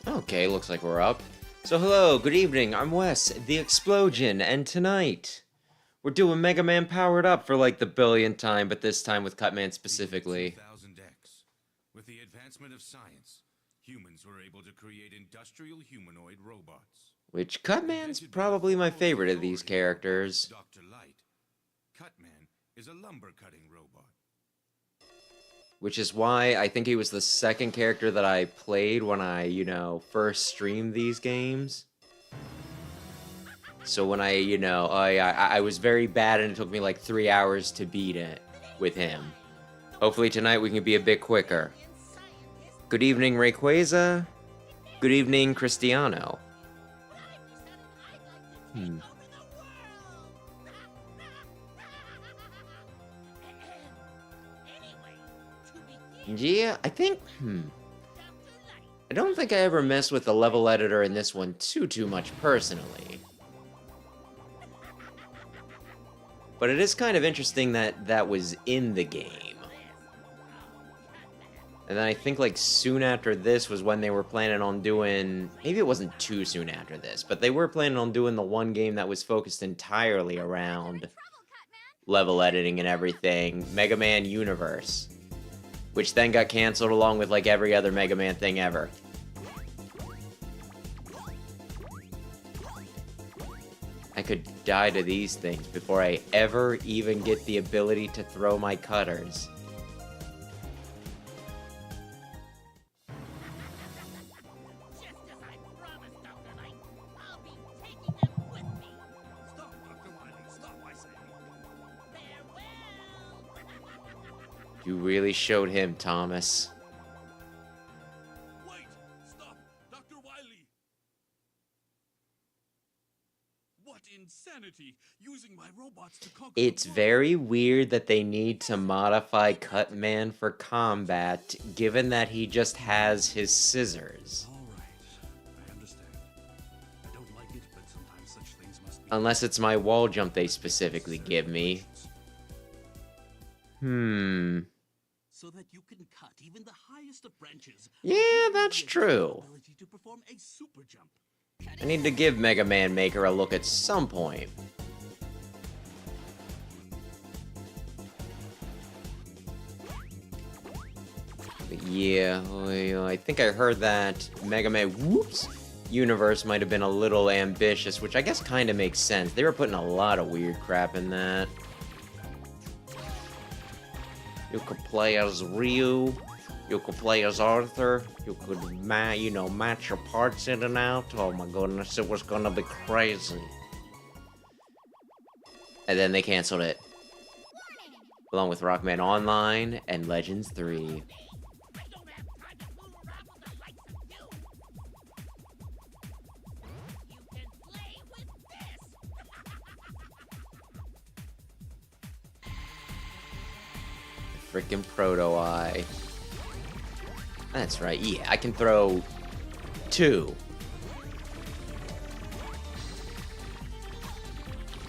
Okay, looks like we're up. So hello, good evening, I'm Wes, the Explosion, and tonight we're doing Mega Man Powered Up for like the billionth time, but this time with Cutman specifically. 2000X. With the advancement of science, humans were able to create industrial humanoid robots. Which Cutman's probably my favorite of these characters. Dr. Light. Cutman is a lumber cutting robot. Which is why I think he was the second character that I played when I, first streamed these games. So when I was very bad and it took me like 3 hours to beat it with him. Hopefully tonight we can be a bit quicker. Good evening, Rayquaza. Good evening, Cristiano. Yeah, I think, I don't think I ever messed with the level editor in this one too much personally. But it is kind of interesting that that was in the game. And then I think like soon after this was when they were planning on doing, maybe it wasn't too soon after this, but they were planning on doing the one game that was focused entirely around level editing and everything, Mega Man Universe. Which then got canceled along with like every other Mega Man thing ever. I could die to these things before I ever even get the ability to throw my cutters. You really showed him, Thomas. Wait! Stop! Dr. Wily! What insanity! Using my robots to conquer It's the world. very weird that they need to modify Cutman for combat, given that he just has his scissors. All right. I understand. I don't like it, but sometimes such things must be... Unless it's my wall jump they specifically give me. So that you can cut even the highest of branches. Yeah, that's true. Ability to perform a super jump. I need to give Mega Man Maker a look at some point. But yeah, I think I heard that Mega Man Universe might have been a little ambitious, which I guess kind of makes sense. They were putting a lot of weird crap in that. You could play as Ryu. You could play as Arthur. You could, match your parts in and out. Oh my goodness, it was gonna be crazy. And then they canceled it. Along with Rockman Online and Legends 3. Freaking Proto Eye. That's right, yeah, I can throw 2.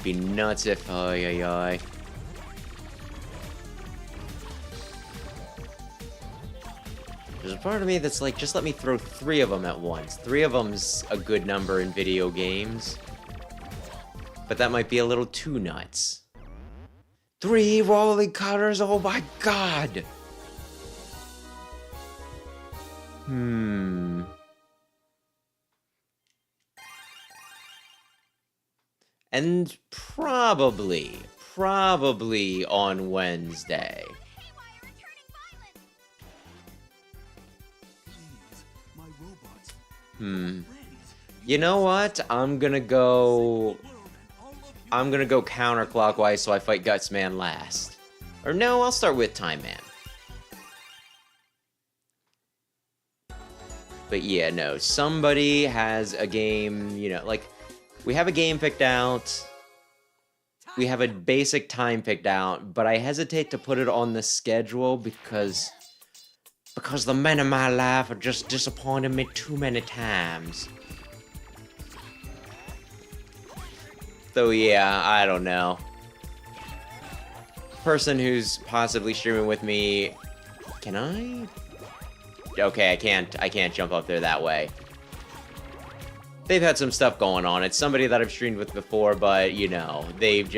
Be nuts if, There's a part of me that's like, just let me throw 3 of them at once. 3 of them's a good number in video games. But that might be a little too nuts. 3 rolling cutters, oh my god! And probably on Wednesday. Please, my robots. Hmm. Friends. You know what? I'm gonna go counterclockwise so I fight Gutsman last. Or no, I'll start with Time Man. But yeah, no, somebody has a game, like, we have a game picked out, we have a basic time picked out, but I hesitate to put it on the schedule because the men in my life have just disappointed me too many times. So yeah, I don't know. Person who's possibly streaming with me, can I? Okay, I can't jump up there that way. they've had some stuff going on. It's somebody that I've streamed with before, but, you know, they've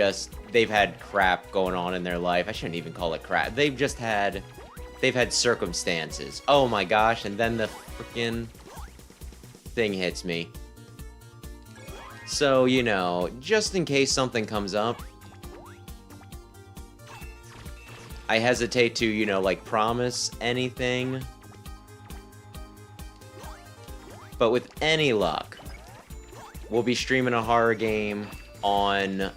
had crap going on in their life. I shouldn't even call it crap. They've had circumstances. Oh my gosh, and then the freaking thing hits me. So, you know, just in case something comes up, I hesitate to, you know, like, promise anything. But with any luck, we'll be streaming a horror game on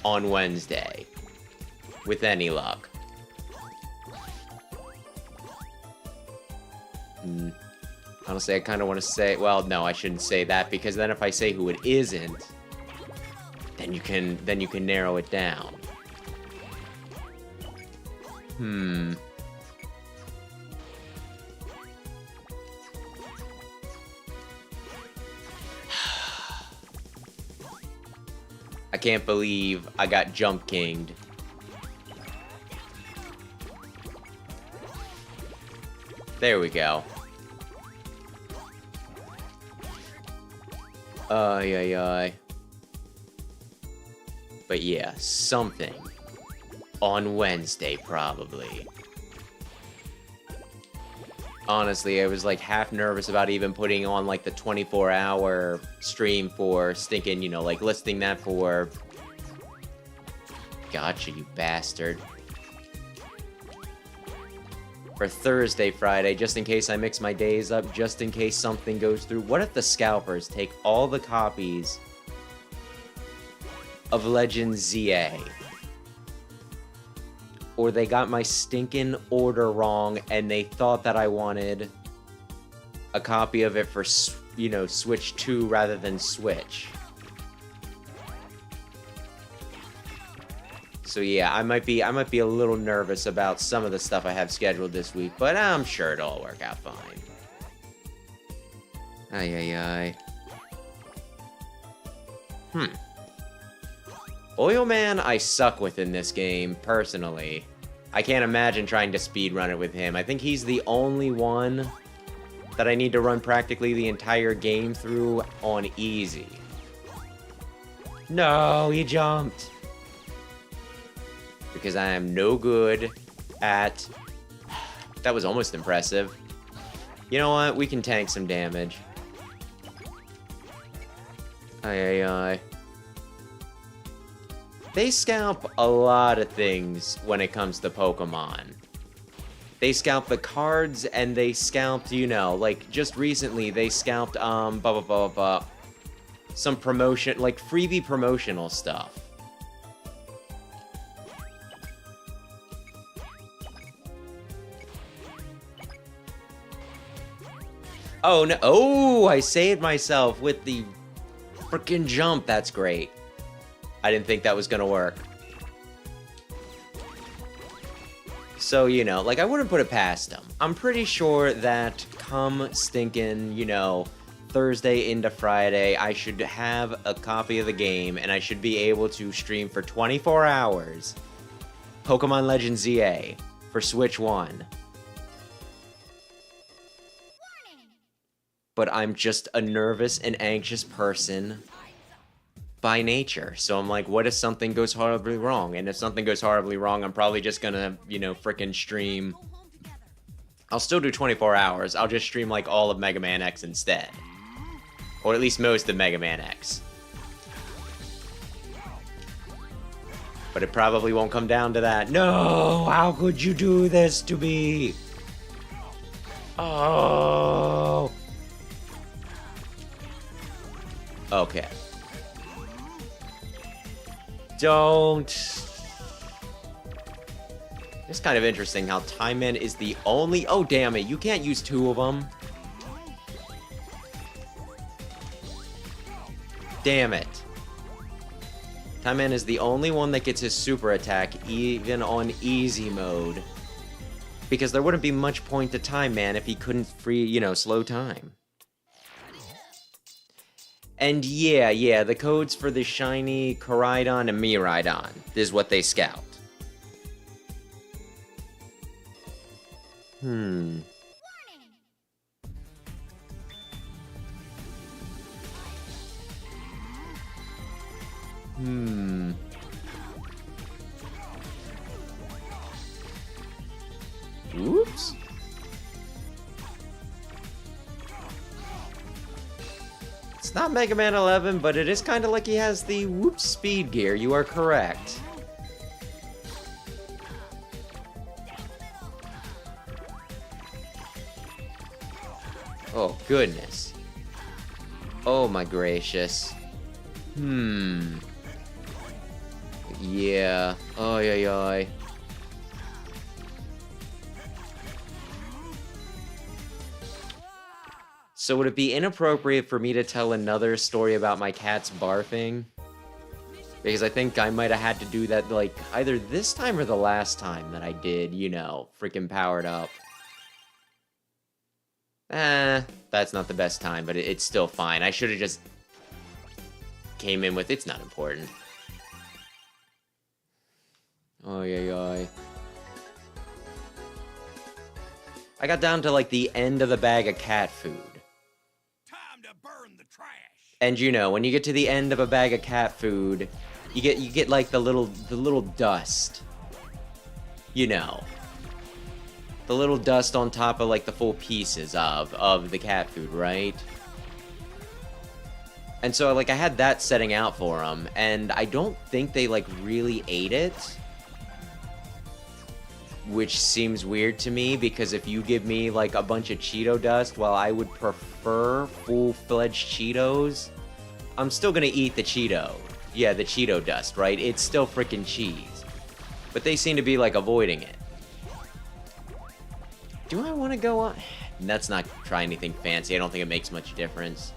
Wednesday. With any luck. Honestly, I kind of want to say... Well, no, I shouldn't say that, because then if I say who it isn't, then you can narrow it down. I can't believe I got jump kinged. There we go. Ay. But yeah, something. On Wednesday, probably. Honestly, I was like half nervous about even putting on like the 24-hour stream for stinking, you know, like listing that for... Gotcha, you bastard. For Thursday, Friday, just in case I mix my days up, just in case something goes through. What if the scalpers take all the copies of Legend ZA? Or they got my stinking order wrong and they thought that I wanted a copy of it for, you know, Switch 2 rather than Switch. So yeah, I might be a little nervous about some of the stuff I have scheduled this week, but I'm sure it'll all work out fine. Ay. Oil Man, I suck with in this game, personally. I can't imagine trying to speedrun it with him. I think he's the only one that I need to run practically the entire game through on easy. No, he jumped. Because I am no good at... That was almost impressive. You know what? We can tank some damage. Ay. They scalp a lot of things when it comes to Pokemon. They scalp the cards, and they scalped, you know, like, just recently, they scalped, some promotion, like, freebie promotional stuff. Oh, no. Oh, I saved myself with the frickin' jump. That's great. I didn't think that was gonna work. So, you know, like, I wouldn't put it past them. I'm pretty sure that come stinking, you know, Thursday into Friday, I should have a copy of the game, and I should be able to stream for 24 hours Pokemon Legends ZA for Switch 1. But I'm just a nervous and anxious person by nature. So I'm like, what if something goes horribly wrong? And if something goes horribly wrong, I'm probably just gonna, you know, frickin' stream. I'll still do 24 hours. I'll just stream like all of Mega Man X instead. Or at least most of Mega Man X. But it probably won't come down to that. No! How could you do this to me? Oh! Okay. Don't. It's kind of interesting how Time Man is the only... Oh, damn it. You can't use two of them. Damn it. Time Man is the only one that gets his super attack even on easy mode. Because there wouldn't be much point to Time Man if he couldn't slow time. And yeah, the codes for the shiny Koraidon and Miraidon is what they scalped. Oops. It's not Mega Man 11, but it is kind of like he has the whoop speed gear. You are correct. Oh, goodness. Oh, my gracious. Yeah. Oy, oy, oy. So would it be inappropriate for me to tell another story about my cat's barfing? Because I think I might have had to do that, like, either this time or the last time that I did, you know, freaking powered up. That's not the best time, but it's still fine. I should have just came in with, it's not important. Oy, oy, oy. I got down to, like, the end of the bag of cat food. Time to burn the trash. And you know, when you get to the end of a bag of cat food, you get like the little dust. You know. The little dust on top of like the full pieces of the cat food, right? And so like I had that setting out for them, and I don't think they like really ate it. Which seems weird to me, because if you give me like a bunch of Cheeto dust, while I would prefer full-fledged Cheetos, I'm still gonna eat the Cheeto. Yeah, the Cheeto dust, right? It's still freaking cheese. But they seem to be like avoiding it. Do I want to go on? Let's not try anything fancy. I don't think it makes much difference.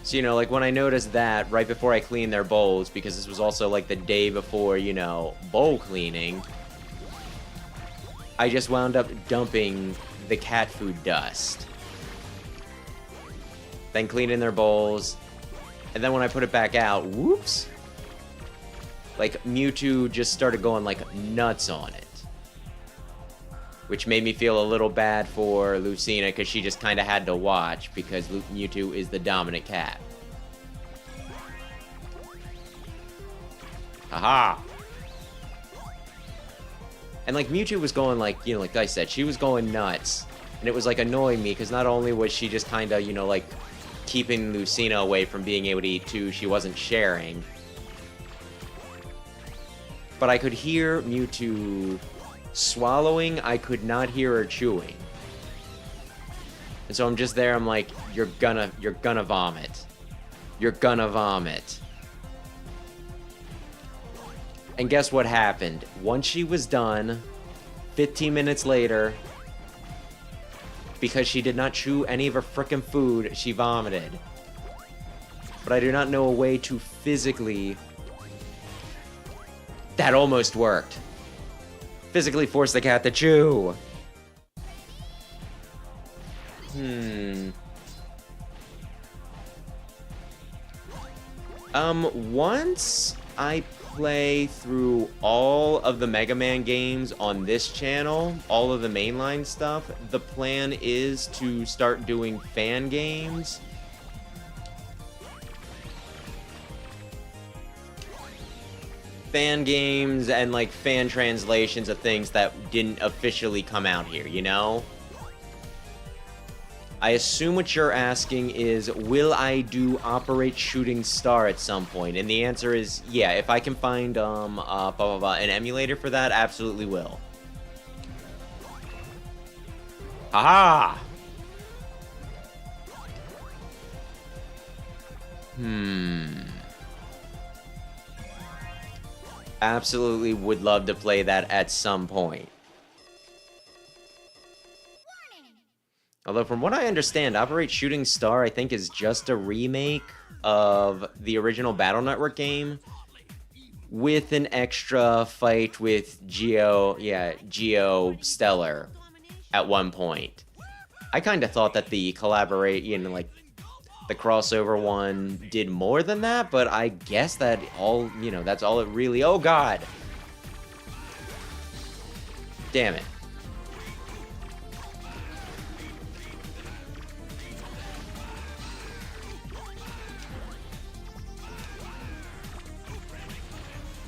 So, you know, like when I noticed that right before I cleaned their bowls, because this was also like the day before, you know, bowl cleaning, I just wound up dumping the cat food dust. Then cleaning their bowls. And then when I put it back out, whoops! Like Mewtwo just started going like nuts on it. Which made me feel a little bad for Lucina, because she just kind of had to watch, because Mewtwo is the dominant cat. Haha! And like Mewtwo was going like, you know, like I said, she was going nuts. And it was like annoying me, because not only was she just kind of, you know, like keeping Lucina away from being able to eat too, she wasn't sharing. But I could hear Mewtwo swallowing, I could not hear her chewing. And so I'm just there, I'm like, you're gonna vomit. You're gonna vomit. And guess what happened? Once she was done, 15 minutes later, because she did not chew any of her frickin' food, she vomited. But I do not know a way to physically... That almost worked. Physically force the cat to chew. Once I play through all of the Mega Man games on this channel, all of the mainline stuff, the plan is to start doing fan games. Fan games and like fan translations of things that didn't officially come out here, you know? I assume what you're asking is, will I do Operate Shooting Star at some point? And the answer is, yeah, if I can find an emulator for that, absolutely will. Haha! Absolutely would love to play that at some point. Although from what I understand, Operate Shooting Star I think is just a remake of the original Battle Network game with an extra fight with Geo Stellar at one point. I kind of thought that the the crossover one did more than that, but I guess that all, you know, that's all it really... Oh, God! Damn it.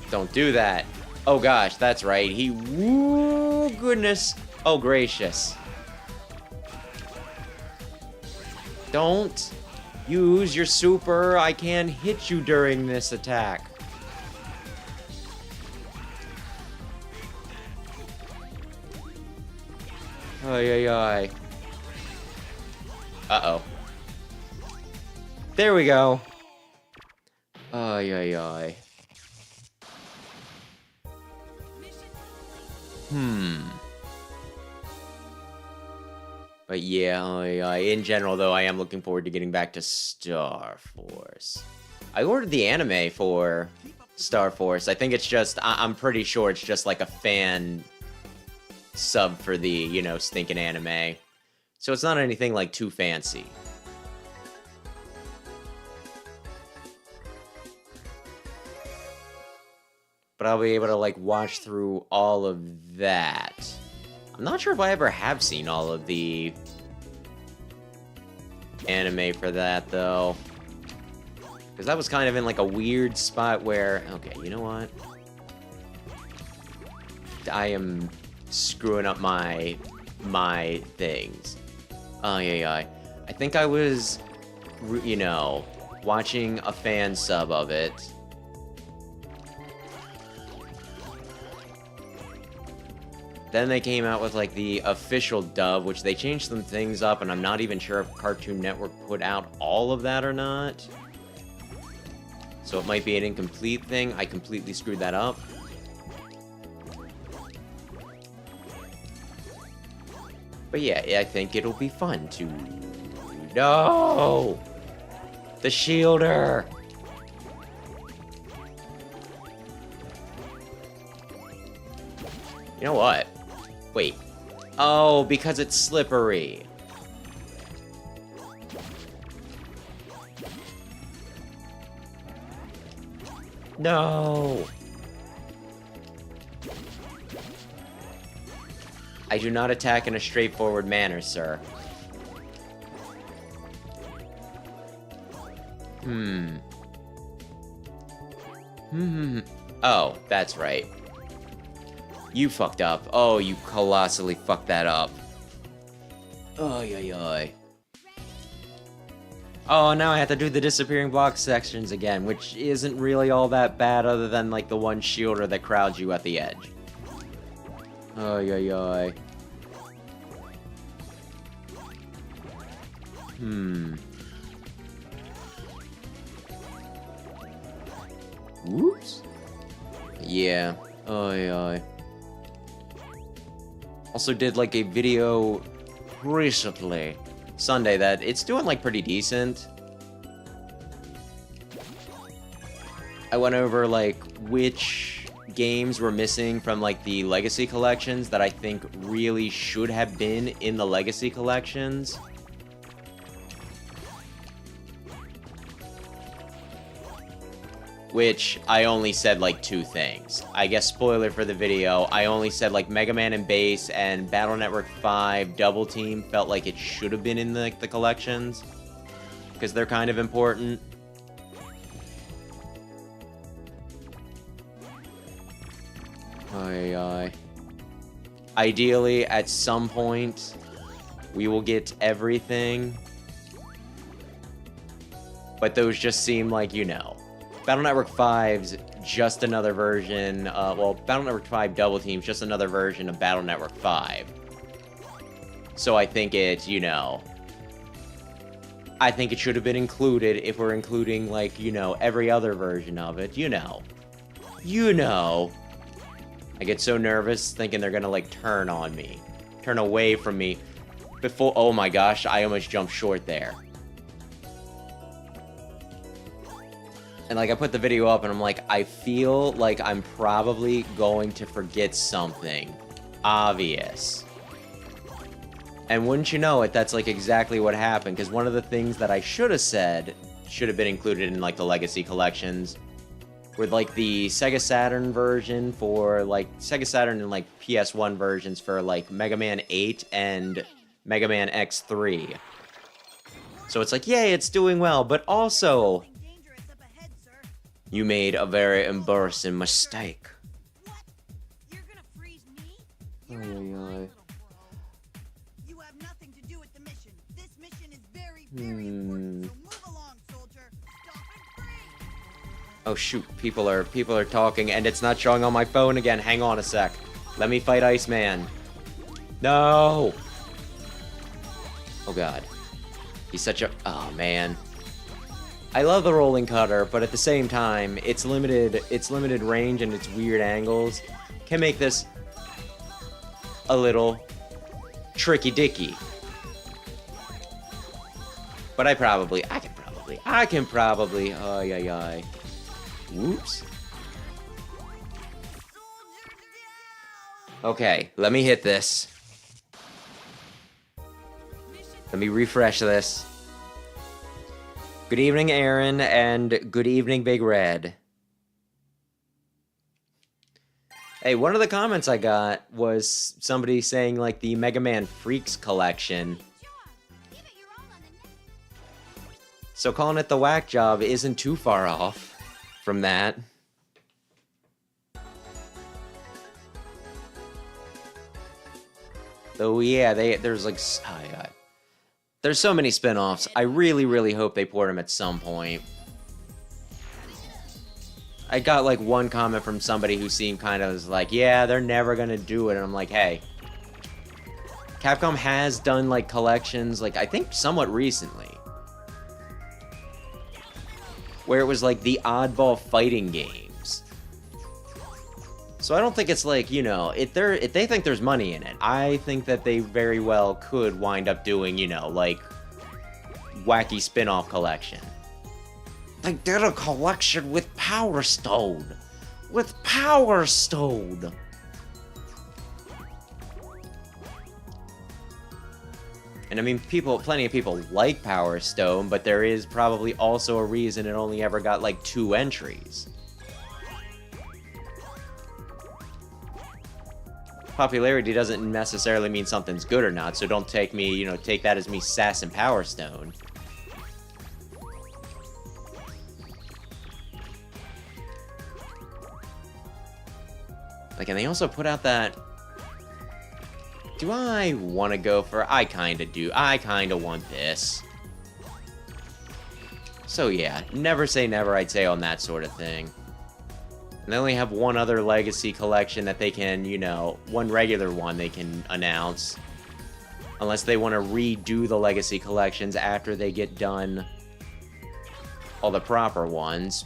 Don't do that. Oh gosh, that's right. He, woo, goodness. Oh gracious. Don't use your super. I can hit you during this attack. Ay, ay, ay. Uh-oh. There we go. Ay, ay, ay. But yeah, in general, though, I am looking forward to getting back to Star Force. I ordered the anime for Star Force. I think it's just, I'm pretty sure it's just like a fan sub for the, you know, stinking anime. So it's not anything like too fancy. But I'll be able to like watch through all of that. I'm not sure if I ever have seen all of the anime for that, though. Because that was kind of in, like, a weird spot where... Okay, you know what? I am screwing up my things. Oh, yeah. I think I was, you know, watching a fan sub of it. Then they came out with, like, the official dub, which they changed some things up, and I'm not even sure if Cartoon Network put out all of that or not. So it might be an incomplete thing. I completely screwed that up. But yeah, I think it'll be fun to... No! The Shielder! You know what? Wait. Oh, because it's slippery. No! I do not attack in a straightforward manner, sir. Oh, that's right. You fucked up. Oh, you colossally fucked that up. Oy. Oh, now I have to do the disappearing block sections again, which isn't really all that bad other than, like, the one shielder that crowds you at the edge. Oy. Whoops. Yeah. Oy. Also did, like, a video recently, Sunday, that it's doing, like, pretty decent. I went over, like, which games were missing from, like, the Legacy collections that I think really should have been in the Legacy collections. Which, I only said, like, 2 things. I guess, spoiler for the video, I only said, like, Mega Man and Base and Battle Network 5 Double Team felt like it should have been in the collections. Because they're kind of important. Aye. Ideally, at some point, we will get everything. But those just seem like, you know... Battle Network 5's just another version, well, Battle Network 5 Double Team's just another version of Battle Network 5. So I think it, you know... I think it should have been included if we're including, like, you know, every other version of it, you know. You know. I get so nervous thinking they're gonna, like, turn on me. Turn away from me. Before, oh my gosh, I almost jumped short there. And, like, I put the video up, and I'm like, I feel like I'm probably going to forget something obvious. And wouldn't you know it, that's, like, exactly what happened. Because one of the things that I should have said should have been included in, like, the Legacy collections were, like, the Sega Saturn version for, like, Sega Saturn and, like, PS1 versions for, like, Mega Man 8 and Mega Man X3. So it's like, yay, it's doing well, but also... You made a very embarrassing mistake. What? You're gonna freeze me? Ay, You're out of ay, line, ay. little bro. You have nothing to do with the mission. This mission is very, very important. So move along, soldier. Stop and freeze. Oh shoot, people are talking and it's not showing on my phone again. Hang on a sec. Let me fight Iceman. No! Oh god. He's such a... Oh man. I love the rolling cutter, but at the same time, its limited range and its weird angles can make this a little tricky dicky. But I can probably, ay ay ay. Whoops. Okay, let me hit this. Let me refresh this. Good evening, Aaron, and good evening, Big Red. Hey, one of the comments I got was somebody saying, like, the Mega Man Freaks collection. So calling it the Whack Job isn't too far off from that. Though, yeah, there's like... Oh, God. There's so many spin-offs. I really, really hope they port them at some point. I got like one comment from somebody who seemed kind of like, yeah, they're never gonna do it. And I'm like, hey. Capcom has done like collections, like I think somewhat recently. Where it was like the oddball fighting games. So I don't think it's like, you know, if they think there's money in it, I think that they very well could wind up doing, you know, like wacky spin-off collection. They did a collection with Power Stone. With Power Stone. And I mean, plenty of people like Power Stone, but there is probably also a reason it only ever got like 2 entries. Popularity doesn't necessarily mean something's good or not, so don't take me, you know, take that as me sassing Power Stone. Like, and they also put out that... Do I want to go for... I kinda do. I kinda want this. So yeah, never say never, I'd say, on that sort of thing. And they only have one other Legacy collection that they can, you know, one regular one they can announce. Unless they want to redo the Legacy collections after they get done all the proper ones.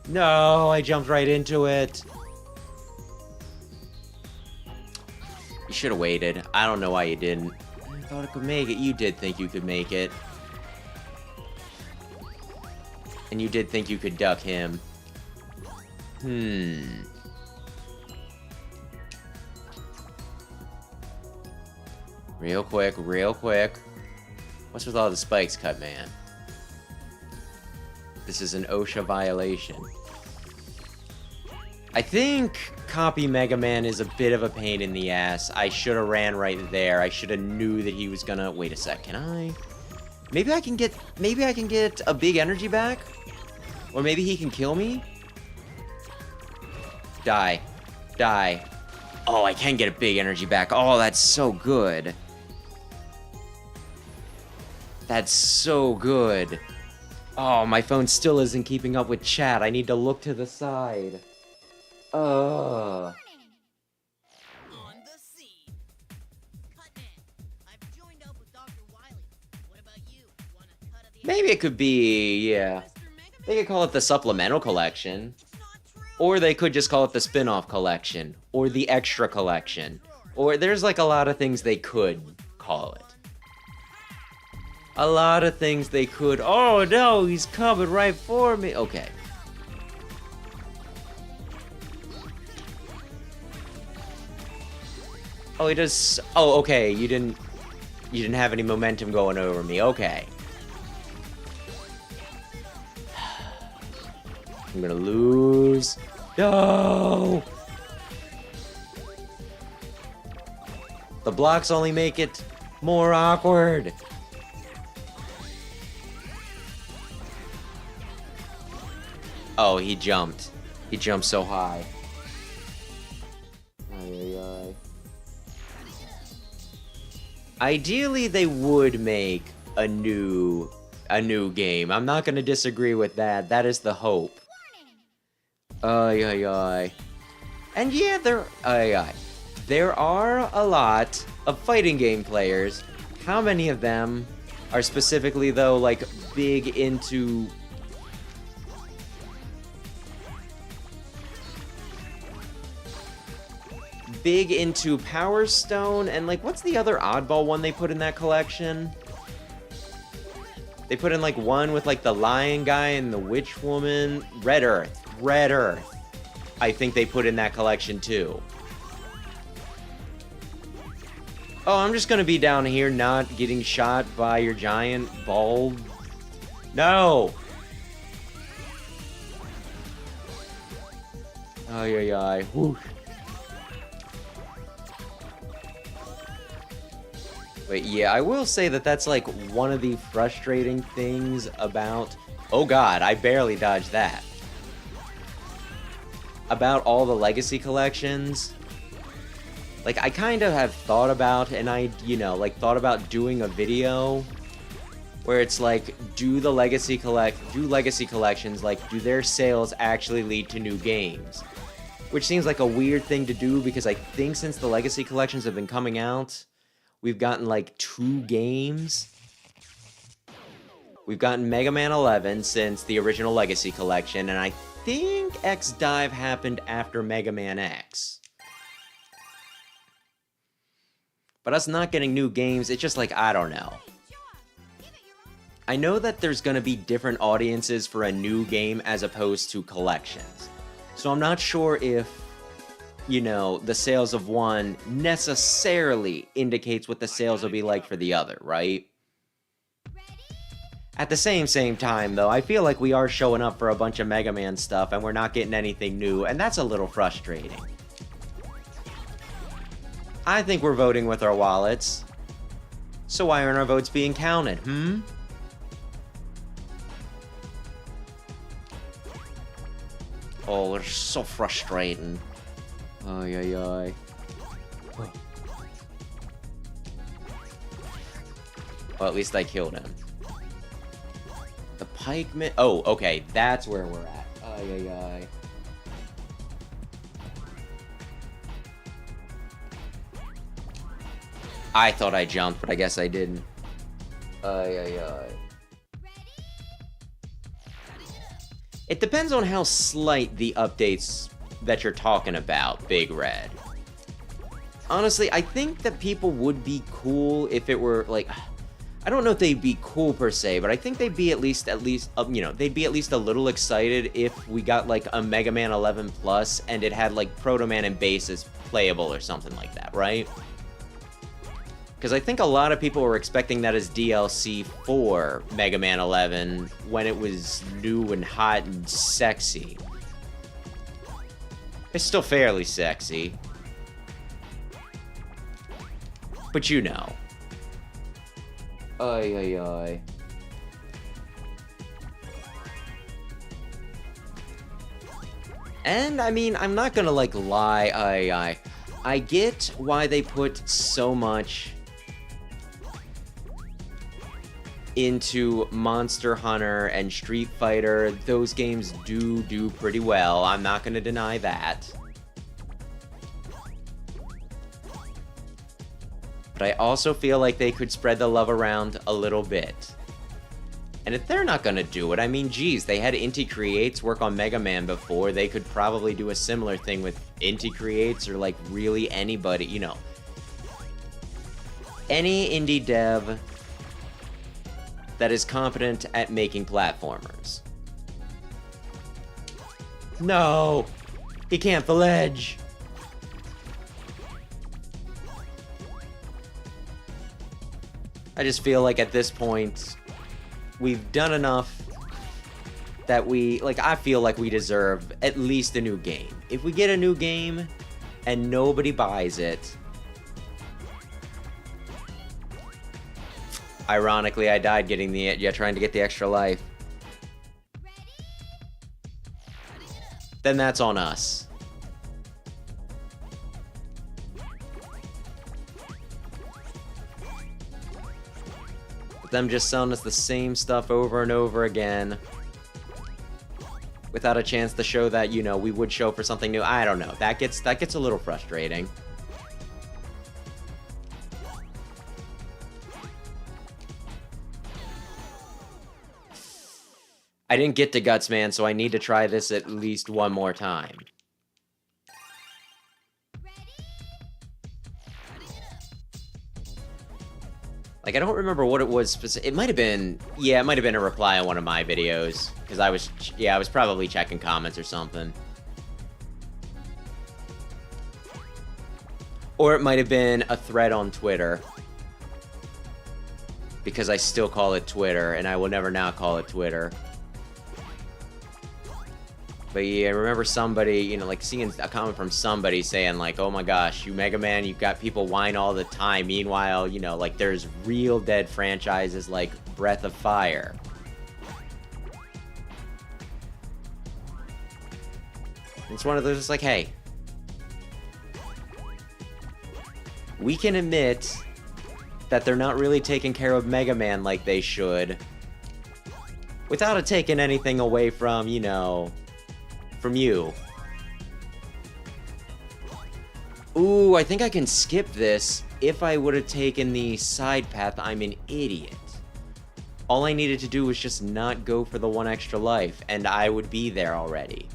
No, I jumped right into it. You should have waited. I don't know why you didn't. I thought it could make it. You did think you could make it. And you did think you could duck him. Real quick, real quick. What's with all the spikes, Cut Man? This is an OSHA violation. I think Copy Mega Man is a bit of a pain in the ass. I should have ran right there. I should have knew that he was gonna... Wait a sec, can I? Maybe I can get a big energy back? Or maybe he can kill me? Die. Die. Oh, I can get a big energy back. Oh, that's so good. That's so good. Oh, my phone still isn't keeping up with chat. I need to look to the side. On the scene. Cutman, I've joined up with Dr. Wily. What about you? Want a cut of the Maybe it could be, yeah. Mr. Mega They could call it the supplemental collection. It's not true. Or they could just call it the spin-off collection. Or the extra collection. Or there's like a lot of things they could call it. A lot of things they could... Oh no, he's coming right for me. Okay. Oh, he does... Oh, okay, you didn't have any momentum going over me. Okay. I'm gonna lose. No! The blocks only make it more awkward. Oh, he jumped. He jumped so high. Ay, ay, ay. Ideally, they would make a new game. I'm not gonna disagree with that. That is the hope. Ay, ay, ay. And yeah, there are a lot of fighting game players. How many of them are specifically, though, like, big into... Power Stone, and, like, what's the other oddball one they put in that collection? They put in, like, one with, like, the lion guy and the witch woman. Red Earth. Red Earth. I think they put in that collection, too. Oh, I'm just gonna be down here not getting shot by your giant bald... No! Ay, ay, ay. Whew. But yeah, I will say that that's like one of the frustrating things about... Oh god, I barely dodged that. About all the Legacy collections. Like, I kind of have thought about, and I, you know, like, thought about doing a video where it's like, do Legacy collections, like, do their sales actually lead to new games? Which seems like a weird thing to do, because I think since the Legacy collections have been coming out, we've gotten, like, 2 games. We've gotten Mega Man 11 since the original Legacy collection, and I think X-Dive happened after Mega Man X. But us not getting new games, it's just like, I don't know. I know that there's gonna be different audiences for a new game as opposed to collections. So I'm not sure if, you know, the sales of one necessarily indicates what the sales will be like for the other, right? At the same time, though, I feel like we are showing up for a bunch of Mega Man stuff and we're not getting anything new, and that's a little frustrating. I think we're voting with our wallets. So why aren't our votes being counted, Oh, it's so frustrating. Ay, ay, ay. Well, at least I killed him. The pikeman... Oh, okay, that's where we're at. Ay, ay, ay. I thought I jumped, but I guess I didn't. Ay, ay, ay. It depends on how slight the updates that you're talking about, Big Red. Honestly, I think that people would be cool if it were, like... I don't know if they'd be cool per se, but I think they'd be at least, you know, they'd be at least a little excited if we got, like, a Mega Man 11 Plus and it had, like, Proto Man and Basis playable or something like that, right? Because I think a lot of people were expecting that as DLC for Mega Man 11 when it was new and hot and sexy. It's still fairly sexy. But you know. Ay, ay, ay. And, I mean, I'm not gonna, like, lie, I get why they put so much into Monster Hunter and Street Fighter. Those games do pretty well. I'm not gonna deny that. But I also feel like they could spread the love around a little bit. And if they're not gonna do it, I mean, geez, they had Inti Creates work on Mega Man before. They could probably do a similar thing with Inti Creates, or like really anybody, you know. Any indie dev that is competent at making platformers. No! He can't the ledge! I just feel like at this point, we've done enough that I feel like we deserve at least a new game. If we get a new game and nobody buys it, ironically, I died trying to get the extra life. then that's on us. But them just selling us the same stuff over and over again, without a chance to show that, you know, we would show for something new. I don't know. That gets a little frustrating. I didn't get to Guts Man, so I need to try this at least one more time. Like, I don't remember what it was. It might have been, yeah, it might have been a reply on one of my videos. Because I was probably checking comments or something. Or it might have been a thread on Twitter. Because I still call it Twitter, and I will never not call it Twitter. But yeah, I remember somebody, you know, like seeing a comment from somebody saying like, oh my gosh, you Mega Man, you've got people whine all the time. Meanwhile, you know, like there's real dead franchises like Breath of Fire. It's one of those, it's like, hey, we can admit that they're not really taking care of Mega Man like they should, without it taking anything away from, you know, from you. Ooh, I think I can skip this. If I would have taken the side path, I'm an idiot. All I needed to do was just not go for the one extra life, and I would be there already.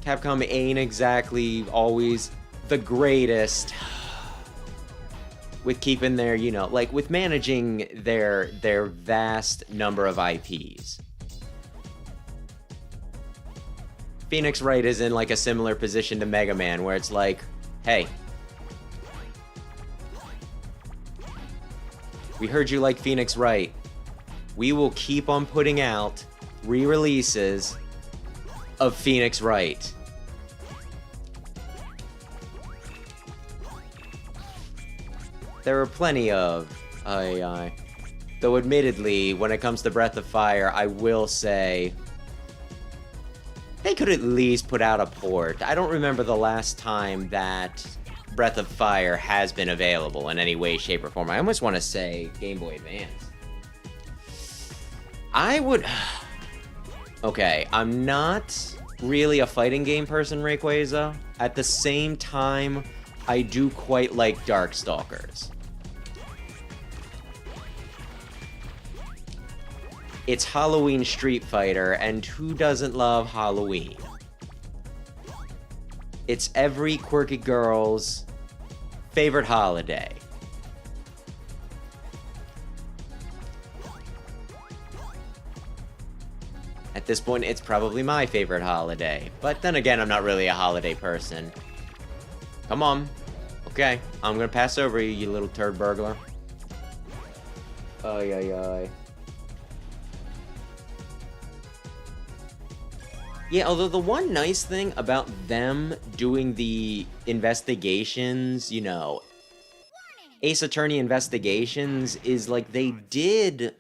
Capcom ain't exactly always the greatest with keeping their, you know, like with managing their vast number of IPs. Phoenix Wright is in like a similar position to Mega Man, where it's like, hey, we heard you like Phoenix Wright. We will keep on putting out re-releases of Phoenix Wright. There are plenty of, though admittedly, when it comes to Breath of Fire, I will say they could at least put out a port. I don't remember the last time that Breath of Fire has been available in any way, shape, or form. I almost want to say Game Boy Advance. I would... Okay, I'm not really a fighting game person, Rayquaza. At the same time, I do quite like Darkstalkers. It's Halloween Street Fighter, and who doesn't love Halloween? It's every quirky girl's favorite holiday. At this point, it's probably my favorite holiday. But then again, I'm not really a holiday person. Come on. Okay, I'm gonna pass over you, you little turd burglar. Ay, ay, ay. Yeah, although the one nice thing about them doing the investigations, you know, Ace Attorney investigations, is like they did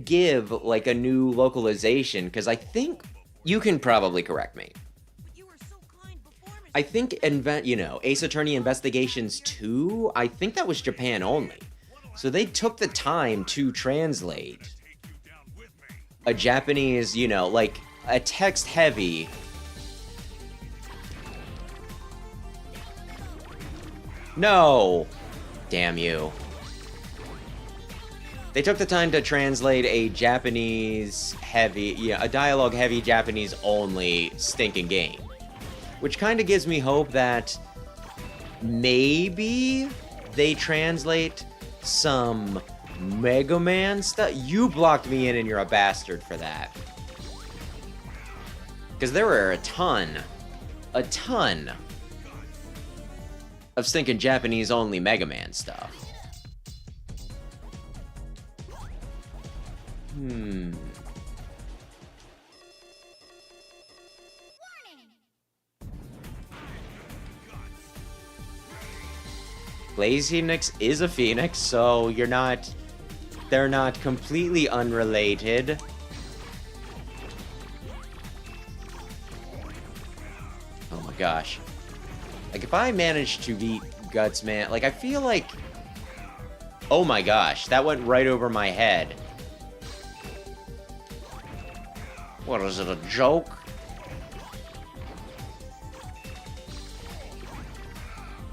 give like a new localization, because I think, you can probably correct me, I think, you know, Ace Attorney Investigations 2, I think that was Japan only. So they took the time to translate a Japanese, you know, like a text-heavy... No! Damn you. They took the time to translate a Japanese-heavy, yeah, a dialogue-heavy Japanese-only stinking game. Which kind of gives me hope that maybe they translate some Mega Man stuff. You blocked me in and you're a bastard for that. Because there were a ton of stinking Japanese-only Mega Man stuff. Blaze Phoenix is a Phoenix, so they're not completely unrelated. Oh my gosh. Like, if I manage to beat Guts Man, like, I feel like... Oh my gosh, that went right over my head. What is it, a joke?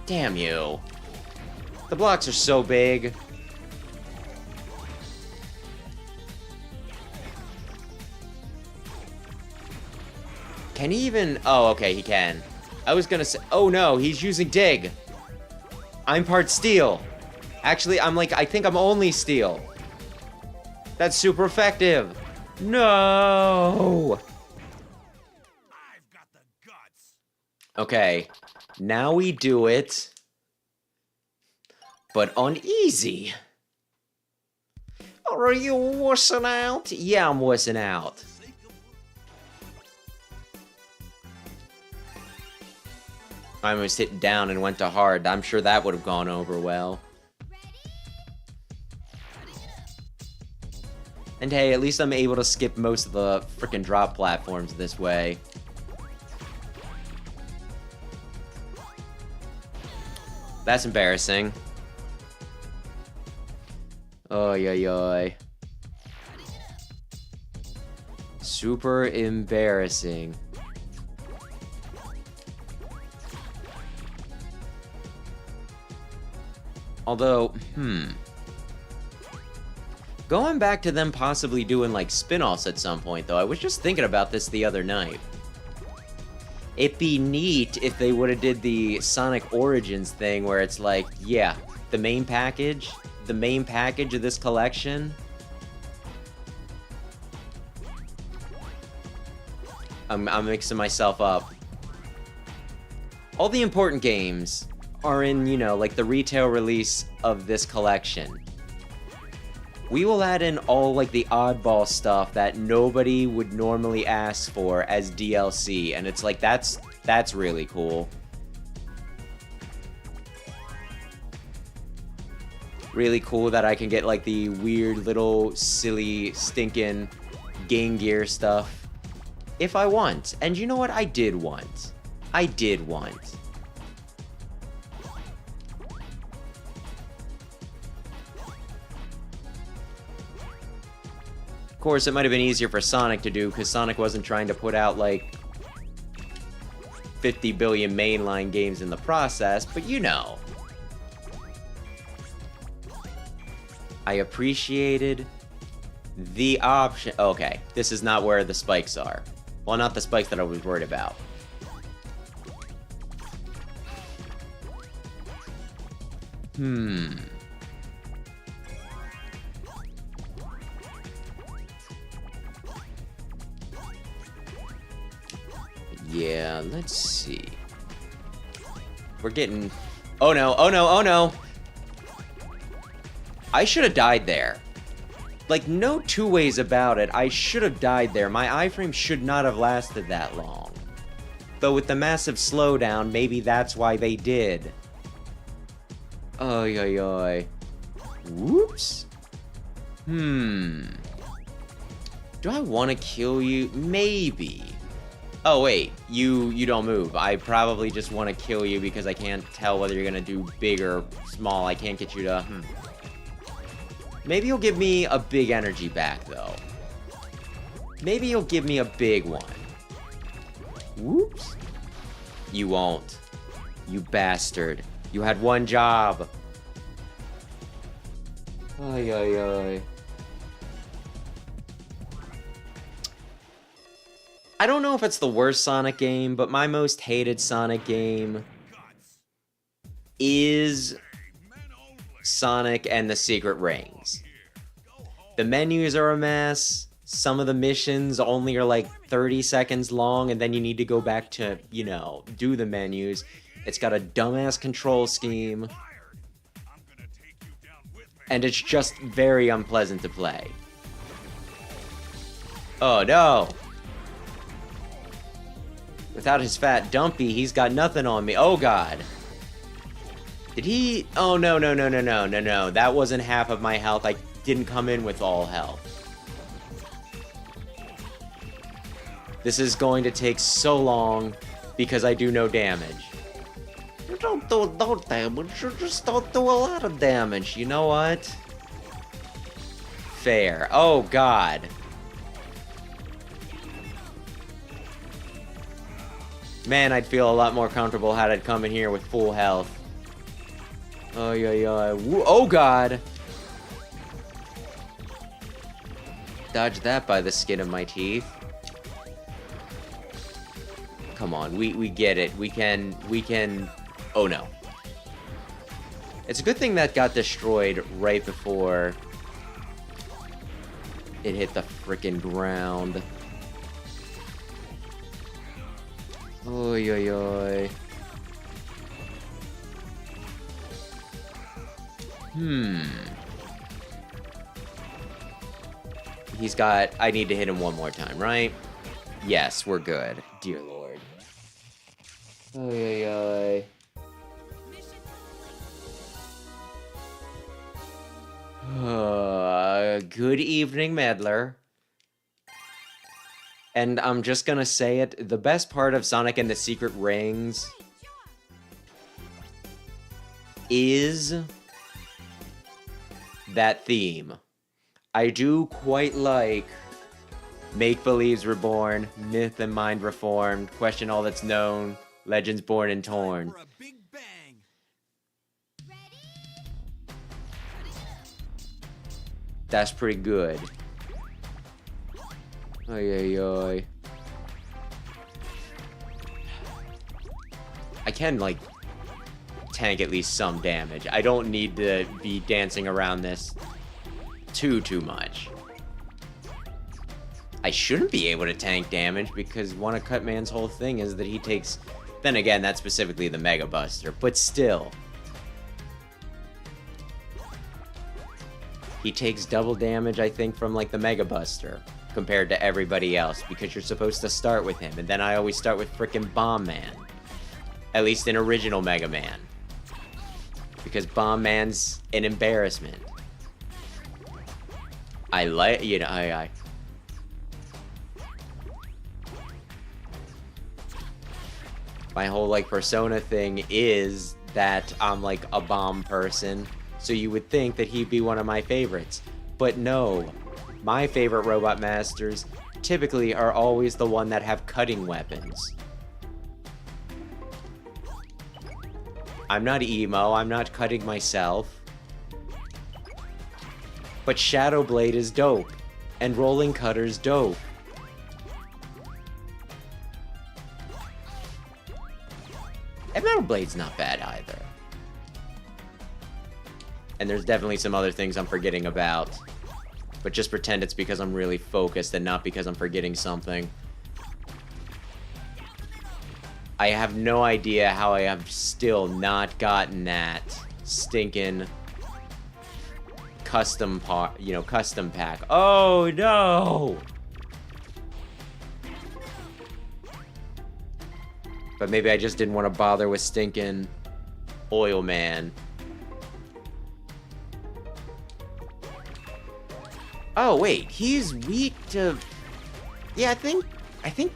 Damn you. The blocks are so big. Can he even... Oh, okay, he can. I was gonna say... Oh no, he's using Dig. I'm part steel. Actually, I think I'm only steel. That's super effective. No! I've got the guts. Okay, now we do it. But on easy. Are you wussing out? Yeah, I'm wussing out. I almost hit down and went to hard. I'm sure that would have gone over well. And hey, at least I'm able to skip most of the frickin' drop platforms this way. That's embarrassing. Oy, oy, oy. Super embarrassing. Although, going back to them possibly doing, like, spin-offs at some point, though, I was just thinking about this the other night. It'd be neat if they would have did the Sonic Origins thing where it's like, yeah, the main package of this collection. I'm mixing myself up. All the important games are in, you know, like the retail release of this collection. We will add in all, like, the oddball stuff that nobody would normally ask for as DLC, and it's like, that's really cool. Really cool that I can get, like, the weird little silly stinking Game Gear stuff if I want. And you know what? I did want. Of course, it might have been easier for Sonic to do, because Sonic wasn't trying to put out, like, 50 billion mainline games in the process, but you know. I appreciated the option. Okay, this is not where the spikes are. Well, not the spikes that I was worried about. Yeah, let's see. We're getting... Oh no, oh no, oh no! I should have died there. Like, no two ways about it, I should have died there. My iframe should not have lasted that long. Though with the massive slowdown, maybe that's why they did. Oy, oy, oy. Whoops. Do I want to kill you? Maybe. Oh, wait. You don't move. I probably just want to kill you because I can't tell whether you're going to do big or small. I can't get you to... Maybe you'll give me a big energy back, though. Maybe you'll give me a big one. Whoops. You won't. You bastard. You had one job. Ay, ay, ay. I don't know if it's the worst Sonic game, but my most hated Sonic game is Sonic and the Secret Rings. The menus are a mess. Some of the missions only are like 30 seconds long, and then you need to go back to, you know, do the menus. It's got a dumbass control scheme. And it's just very unpleasant to play. Oh no! Without his fat dumpy, he's got nothing on me. Oh god. Did he? Oh, no, no, no, no, no, no, no. That wasn't half of my health. I didn't come in with all health. This is going to take so long because I do no damage. You don't do no damage, you just don't do a lot of damage. You know what? Fair. Oh, God. Man, I'd feel a lot more comfortable had I come in here with full health. Oh, yeah, yeah. Oh, God. Dodge that by the skin of my teeth. Come on, we get it. We can... Oh, no. It's a good thing that got destroyed right before it hit the frickin' ground. Oy, oy, oy. He's got... I need to hit him one more time, right? Yes, we're good. Dear Lord. Oy, oy, oy. Good evening, Meddler. And I'm just gonna say it, the best part of Sonic and the Secret Rings is that theme. I do quite like Make Believes Reborn, Myth and Mind Reformed, Question All That's Known, Legends Born and Torn. That's pretty good. Oy, oy, oy. I can, like, tank at least some damage. I don't need to be dancing around this too much. I shouldn't be able to tank damage because one of Cutman's whole thing is that he takes... Then again, that's specifically the Mega Buster, but still. He takes double damage, I think, from, like, the Mega Buster compared to everybody else because you're supposed to start with him, and then I always start with frickin' Bomb Man. At least in original Mega Man. Because Bomb Man's an embarrassment. I like, you know, my whole, like, Persona thing is that I'm, like, a bomb person, so you would think that he'd be one of my favorites. But no, my favorite Robot Masters typically are always the one that have cutting weapons. I'm not emo, I'm not cutting myself. But Shadow Blade is dope, and Rolling Cutter's dope. And Metal Blade's not bad either. And there's definitely some other things I'm forgetting about. But just pretend it's because I'm really focused and not because I'm forgetting something. I have no idea how I have still not gotten that stinking custom part, you know, custom pack. Oh no! But maybe I just didn't want to bother with stinking Oil Man. Oh wait, he's weak to... Yeah, I think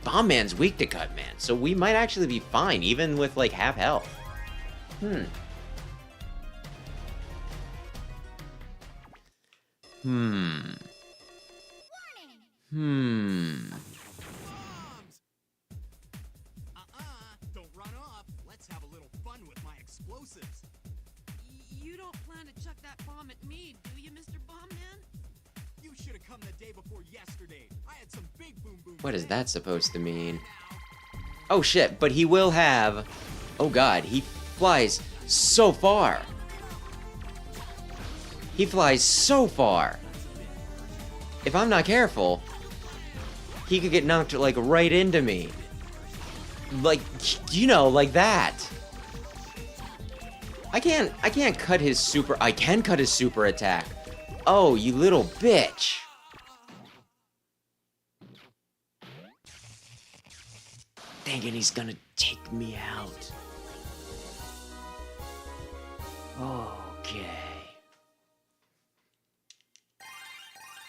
Bomb Man's weak to Cut Man, so we might actually be fine, even with, like, half health. Don't run off. Let's have a little fun with my explosives. You don't plan to chuck that bomb at me, do you, Mr. Bombman? You should have come the day before yesterday. I had some big boom boom. What is that supposed to mean? Oh shit, but he will have... Oh god, he flies so far. He flies so far. If I'm not careful, he could get knocked, like, right into me. Like, you know, like that. I can't cut his super... I can cut his super attack. Oh, you little bitch. Thinking he's gonna take me out. Okay.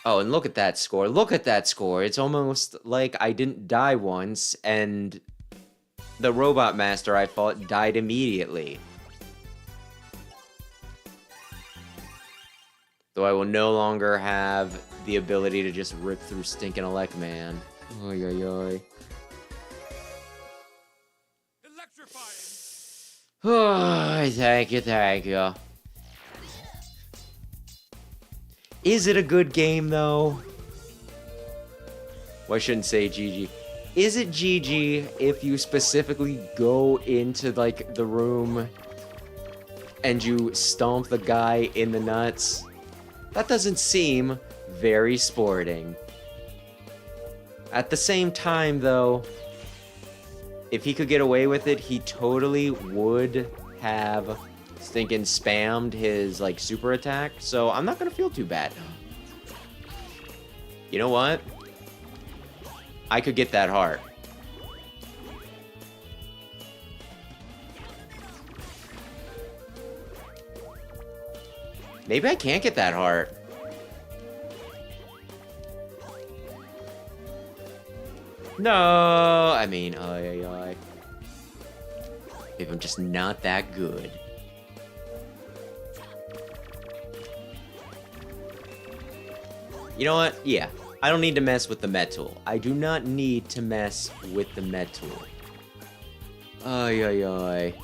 Oh, and look at that score. Look at that score. It's almost like I didn't die once, and the Robot Master I fought died immediately. Though I will no longer have the ability to just rip through stinking Electman. Oy, oy, oy. Oh, thank you, thank you. Is it a good game, though? Well, I shouldn't say GG. Is it GG if you specifically go into, like, the room and you stomp the guy in the nuts? That doesn't seem very sporting. At the same time, though, if he could get away with it, he totally would have stinking spammed his, like, super attack. So I'm not gonna feel too bad. You know what? I could get that heart. Maybe I can't get that heart. No, I mean, oi, oi, oi. Maybe I'm just not that good. You know what? Yeah, I don't need to mess with the metal. I do not need to mess with the metal. Oi, oi, oi.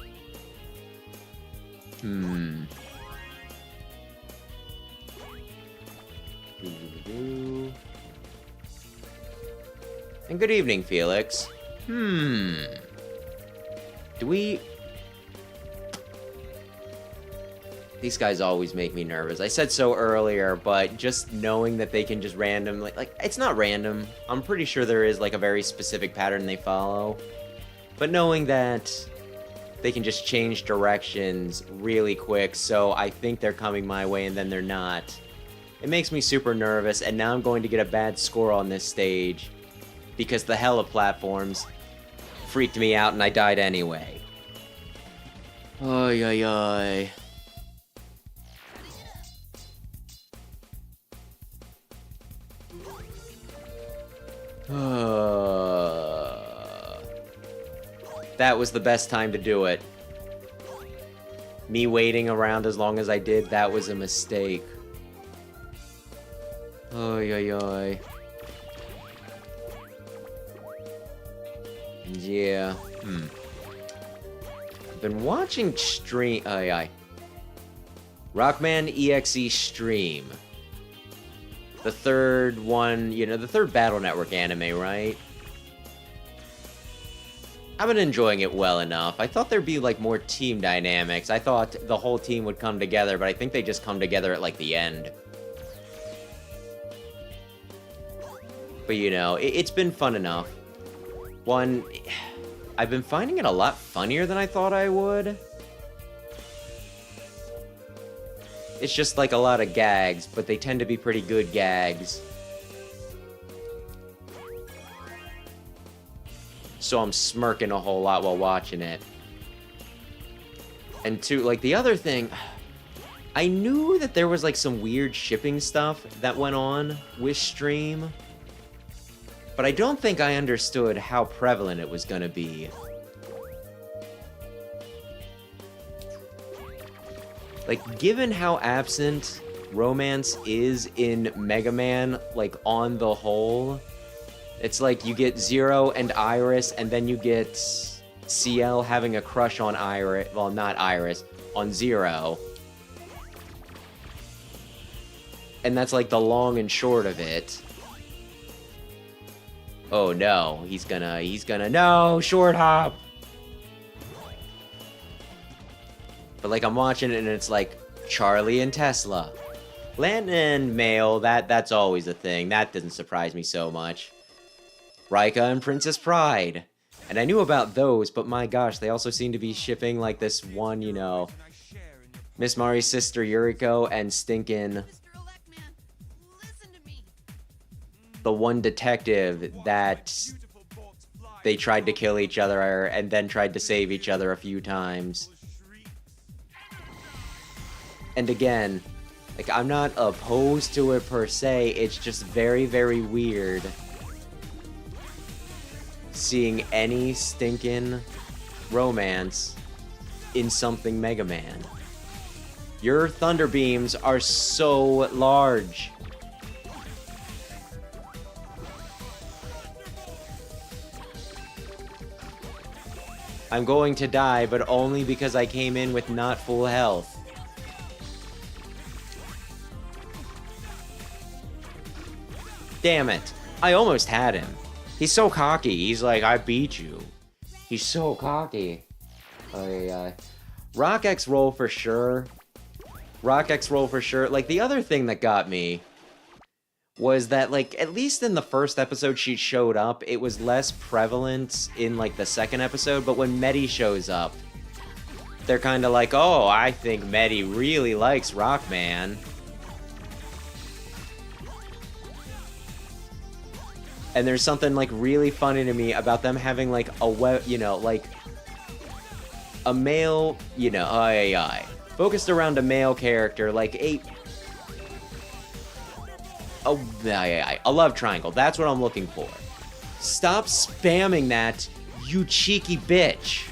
And good evening, Felix. Do we... These guys always make me nervous. I said so earlier, but just knowing that they can just randomly... Like, it's not random. I'm pretty sure there is, like, a very specific pattern they follow. But knowing that they can just change directions really quick, so I think they're coming my way and then they're not. It makes me super nervous, and now I'm going to get a bad score on this stage because the hella platforms freaked me out and I died anyway. Oy, oy, oy. That was the best time to do it. Me waiting around as long as I did, that was a mistake. Oy, oy, oy. Yeah, I've been watching stream... Rockman EXE stream. The third one, you know, the third Battle Network anime, right? I've been enjoying it well enough. I thought there'd be, like, more team dynamics. I thought the whole team would come together, but I think they just come together at, like, the end. But, you know, it's been fun enough. One, I've been finding it a lot funnier than I thought I would. It's just like a lot of gags, but they tend to be pretty good gags. So I'm smirking a whole lot while watching it. And two, like, the other thing, I knew that there was, like, some weird shipping stuff that went on with stream, but I don't think I understood how prevalent it was gonna be. Like, given how absent romance is in Mega Man, like, on the whole, it's like you get Zero and Iris, and then you get CL having a crush on Iris, well, not Iris, on Zero. And that's, like, the long and short of it. Oh, no, he's gonna, no, short hop! But, like, I'm watching it and it's like, Charlie and Tesla. Land and Mail, that's always a thing. That doesn't surprise me so much. Rika and Princess Pride. And I knew about those, but my gosh, they also seem to be shipping, like, this one, you know, Miss Mari's sister Yuriko and stinking... Mr. Electman, listen to me. the one detective that they tried to kill each other and then tried to save each other a few times. And again, like, I'm not opposed to it per se, it's just very, very weird seeing any stinking romance in something Mega Man. Your thunder beams are so large. I'm going to die, but only because I came in with not full health. Damn it. I almost had him. He's so cocky. He's like, I beat you. He's so cocky. Rock X roll for sure. Rock X roll for sure. Like, the other thing that got me was that, like, at least in the first episode she showed up, it was less prevalent in, like, the second episode, but when Medi shows up, they're kind of like, oh, I think Medi really likes Rockman. And there's something, like, really funny to me about them having, like, like, a male, focused around a male character, like a love triangle. That's what I'm looking for. Stop spamming that, you cheeky bitch.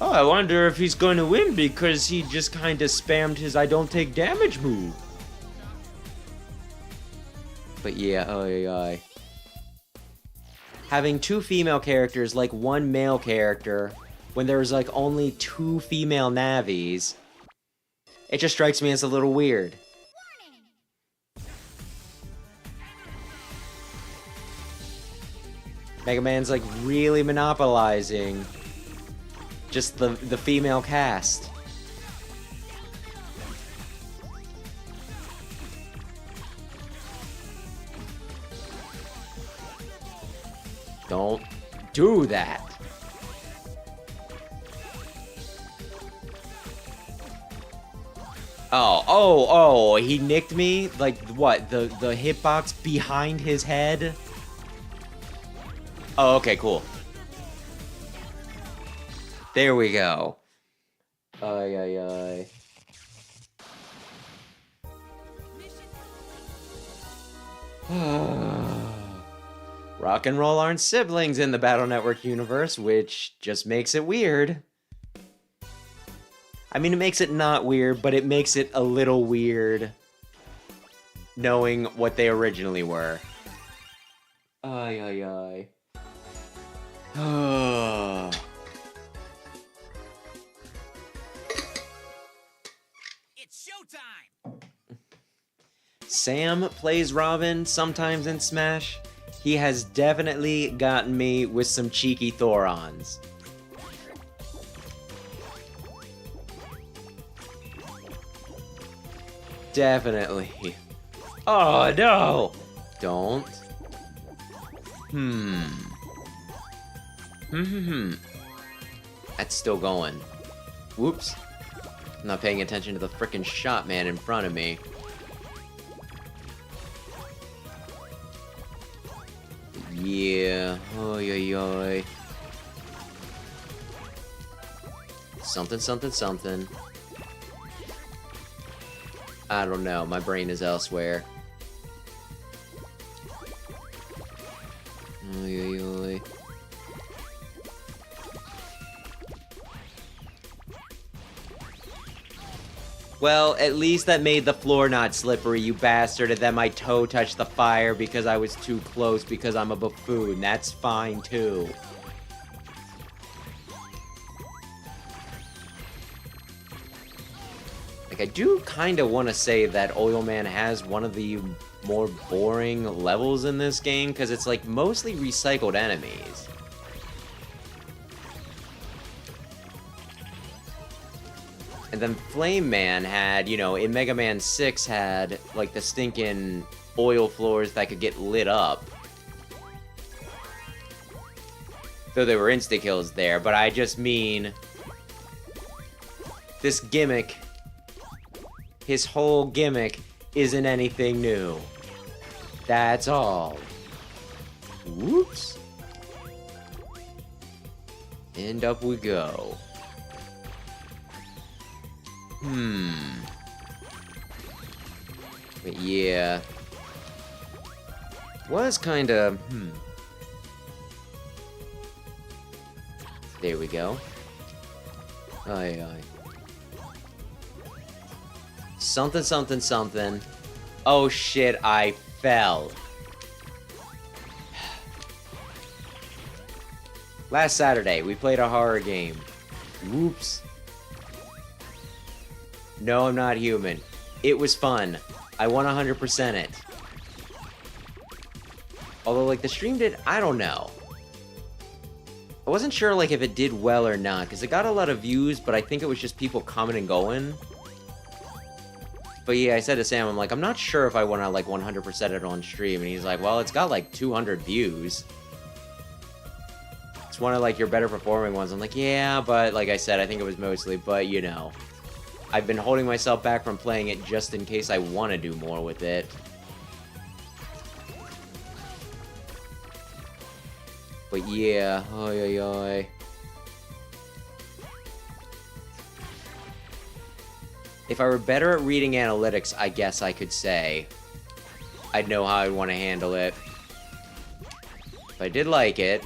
Oh, I wonder if he's going to win because he just kind of spammed his I don't take damage move. But yeah, having two female characters like one male character when there's like only two female Navis, it just strikes me as a little weird. Mega Man's like really monopolizing just the female cast. Don't do that. Oh, he nicked me? Like, what? The hitbox behind his head? Oh, okay, cool. There we go. Rock and Roll aren't siblings in the Battle Network universe, which just makes it weird. I mean, it makes it not weird, but it makes it a little weird knowing what they originally were. It's showtime! Sam plays Robin sometimes in Smash. He has definitely gotten me with some cheeky Thorons. Definitely. Oh, no! Don't. That's still going. Whoops. I'm not paying attention to the frickin' shot man in front of me. Yeah. Oy. Something. I don't know. My brain is elsewhere. Oy. Well, at least that made the floor not slippery, you bastard, and then my toe touched the fire because I was too close because I'm a buffoon. That's fine, too. Like, I do kind of want to say that Oil Man has one of the more boring levels in this game, because it's, like, mostly recycled enemies. And then Flame Man had, in Mega Man 6 had, like, the stinking oil floors that could get lit up. Though there were insta-kills there, but I just mean... this gimmick, his whole gimmick, isn't anything new. That's all. Whoops. And up we go. But yeah. Was kinda, There we go. Aye. Something, something, something. Oh shit, I fell. Last Saturday, we played a horror game. Whoops. No, I'm not human. It was fun. I won 100% it. Although, like, the stream did, I don't know. I wasn't sure, like, if it did well or not, because it got a lot of views, but I think it was just people coming and going. But yeah, I said to Sam, I'm like, I'm not sure if I want to, like, 100% it on stream, and he's like, well, it's got, like, 200 views. It's one of, like, your better performing ones. I'm like, yeah, but, like I said, I think it was mostly, but, you know. I've been holding myself back from playing it just in case I want to do more with it. But yeah, oi. If I were better at reading analytics, I guess I could say I'd know how I'd want to handle it. But I did like it.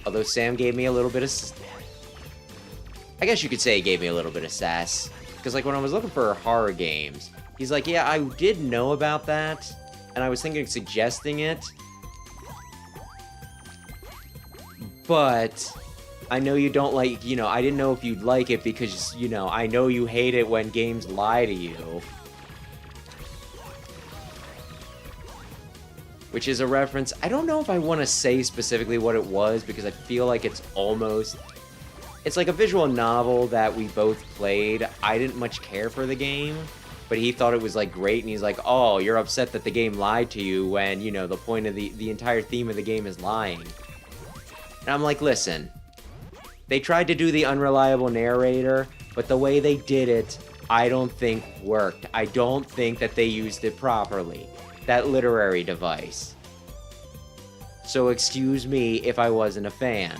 Although Sam gave me a little bit of... I guess you could say he gave me a little bit of sass. Because, like, when I was looking for horror games, he's like, yeah, I did know about that. And I was thinking of suggesting it. But I know you don't like, you know, I didn't know if you'd like it because, you know, I know you hate it when games lie to you. Which is a reference, I don't know if I want to say specifically what it was because I feel like it's almost, it's like a visual novel that we both played. I didn't much care for the game, but he thought it was like great and he's like, oh, you're upset that the game lied to you when, you know, the point of the entire theme of the game is lying. And I'm like, listen, they tried to do the unreliable narrator, but the way they did it, I don't think worked. I don't think that they used it properly. That literary device. So excuse me if I wasn't a fan.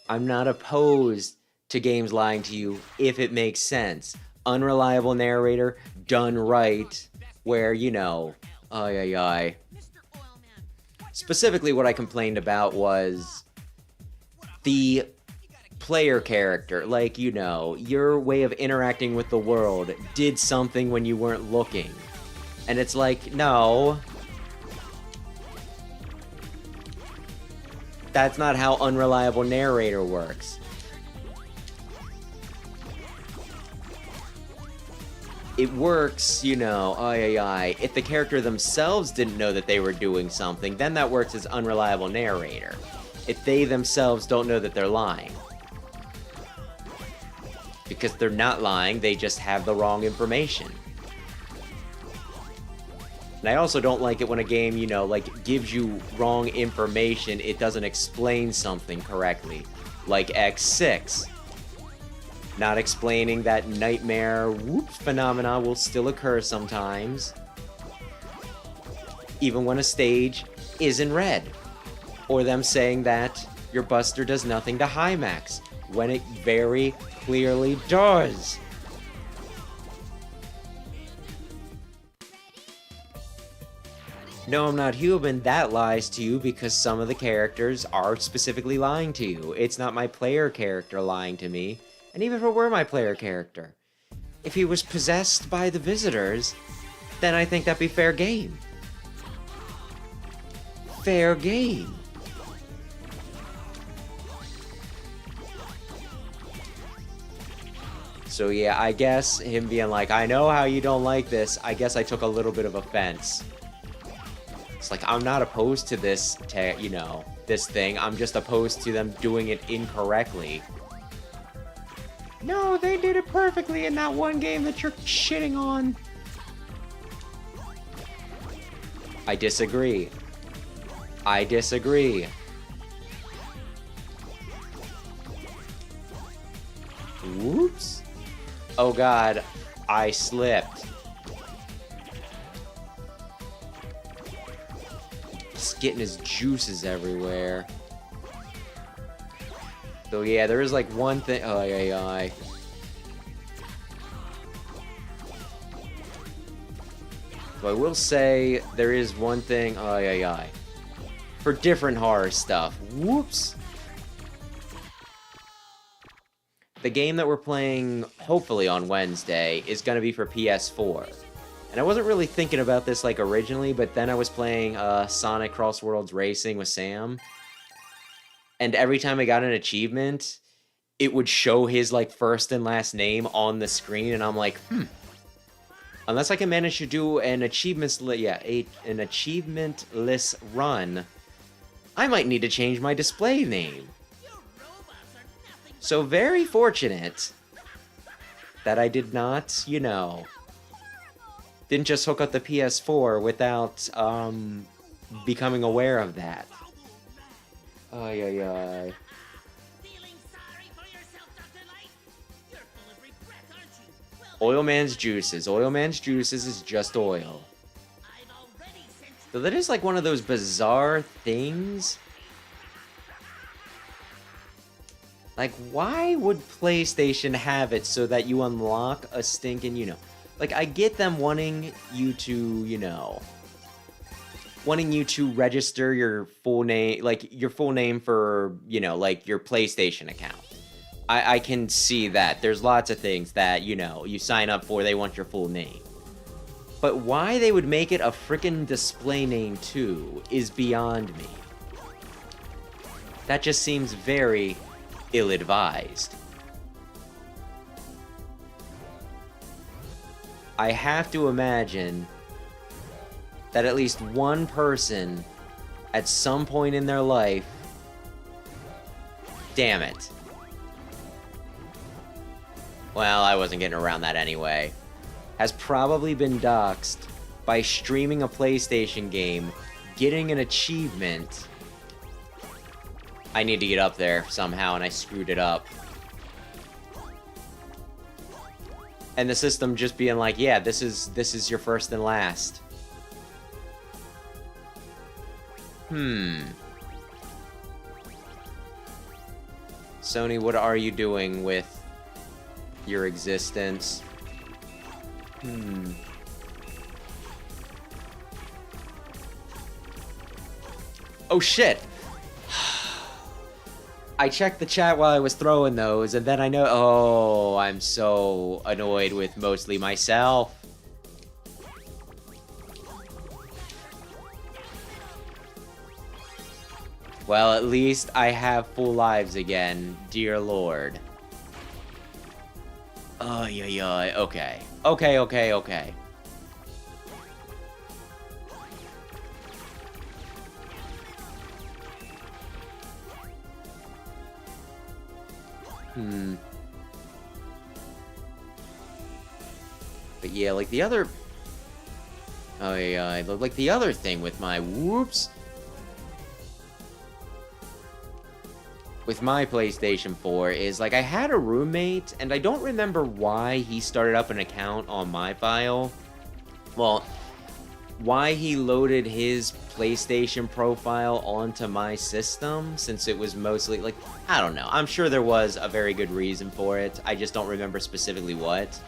I'm not opposed to games lying to you if it makes sense. Unreliable narrator, done right, where, you know, Specifically, what I complained about was the player character. Like, you know, your way of interacting with the world did something when you weren't looking. And it's like, no. That's not how unreliable narrator works. It works, you know, if the character themselves didn't know that they were doing something, then that works as unreliable narrator. If they themselves don't know that they're lying. Because they're not lying, they just have the wrong information. And I also don't like it when a game, you know, like, gives you wrong information, it doesn't explain something correctly. Like X6. Not explaining that nightmare phenomena will still occur sometimes. Even when a stage is in red. Or them saying that your buster does nothing to high max, when it very clearly does. No, I'm not human, that lies to you because some of the characters are specifically lying to you. It's not my player character lying to me. And even if it were my player character, if he was possessed by the visitors, then I think that'd be fair game. Fair game. So yeah, I guess him being like, I know how you don't like this, I guess I took a little bit of offense. It's like, I'm not opposed to this, you know, this thing, I'm just opposed to them doing it incorrectly. No, they did it perfectly in that one game that you're shitting on. I disagree. I disagree. Whoops. Oh god, I slipped. Just getting his juices everywhere. Though, yeah, there is, like, one thing... Oh, yeah. So I will say there is one thing... Oh, yeah. For different horror stuff. Whoops! The game that we're playing, hopefully on Wednesday, is going to be for PS4. And I wasn't really thinking about this, like, originally, but then I was playing Sonic Cross Worlds Racing with Sam. And every time I got an achievement, it would show his, like, first and last name on the screen, and I'm like, unless I can manage to do an achievementless run, I might need to change my display name. So very fortunate that I did not, you know, didn't just hook up the PS4 without becoming aware of that. Ay. Feeling sorry for yourself, Dr. Light? You're full of regret, aren't you? Well, Oil Man's Juices. Oil Man's Juices is just oil. I've already sent you. So that is like one of those bizarre things. Like, why would PlayStation have it so that you unlock a stinking, you know... Like, I get them wanting you to, you know... Wanting you to register your full name, like, your full name for, you know, like, your PlayStation account. I can see that. There's lots of things that, you know, you sign up for, they want your full name. But why they would make it a frickin' display name, too, is beyond me. That just seems very ill-advised. I have to imagine that at least one person at some point in their life, damn it. Well, I wasn't getting around that anyway, has probably been doxxed by streaming a PlayStation game, getting an achievement. I need to get up there somehow, and I screwed it up. And the system just being like, yeah, this is your first and last. Sony, what are you doing with your existence? Oh shit! I checked the chat while I was throwing those, and then I know... Oh, I'm so annoyed with mostly myself. Well, at least I have full lives again, dear lord. Oh, yeah, okay. Okay. But yeah, like the other... Oh, yeah, like the other thing with my... Whoops! With my PlayStation 4 is, like, I had a roommate, and I don't remember why he started up an account on my file. Well, why he loaded his PlayStation profile onto my system, since it was mostly, like, I don't know. I'm sure there was a very good reason for it. I just don't remember specifically what.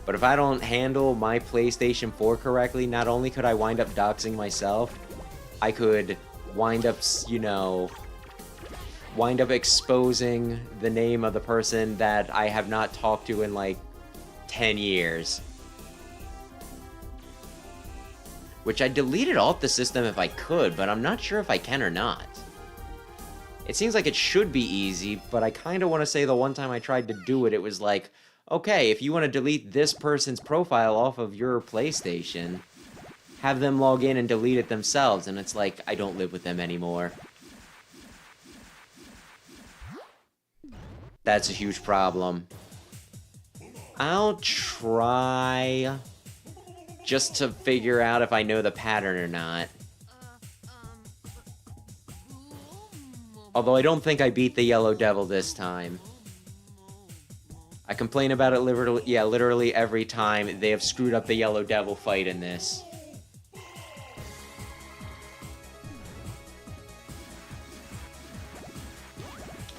But if I don't handle my PlayStation 4 correctly, not only could I wind up doxing myself, I could wind up, you know, exposing the name of the person that I have not talked to in, like, 10 years. Which I deleted off the system if I could, but I'm not sure if I can or not. It seems like it should be easy, but I kind of want to say the one time I tried to do it, it was like, okay, if you want to delete this person's profile off of your PlayStation... have them log in and delete it themselves, and it's like, I don't live with them anymore. That's a huge problem. I'll try just to figure out if I know the pattern or not. Although I don't think I beat the Yellow Devil this time. I complain about it literally every time. They have screwed up the Yellow Devil fight in this.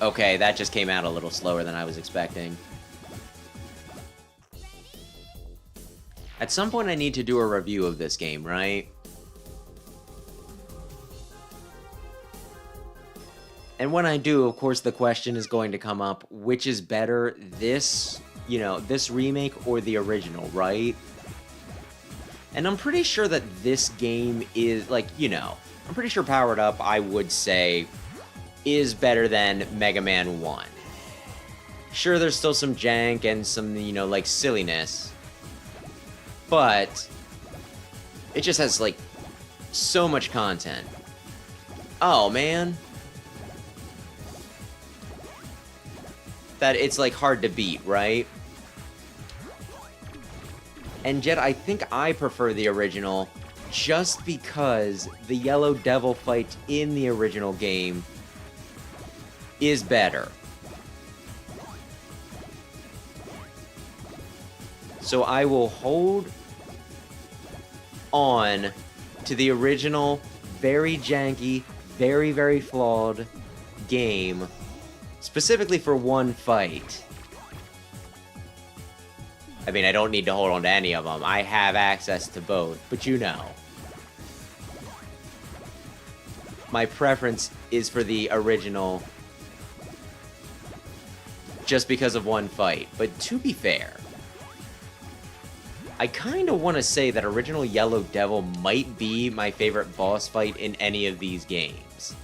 Okay, that just came out a little slower than I was expecting. At some point I need to do a review of this game, right? And when I do, of course, the question is going to come up, which is better, this, you know, this remake or the original, right? And I'm pretty sure that this game is, like, you know, I'm pretty sure Powered Up, I would say, is better than Mega Man 1. Sure, there's still some jank and some, you know, like, silliness. But it just has, like, so much content. Oh, man. That it's, like, hard to beat, right? And yet, I think I prefer the original just because the Yellow Devil fight in the original game is better. So I will hold on to the original, very janky, very, very flawed game, specifically for one fight. I mean, I don't need to hold on to any of them. I have access to both, but you know. My preference is for the original just because of one fight. But to be fair, I kind of want to say that original Yellow Devil might be my favorite boss fight in any of these games.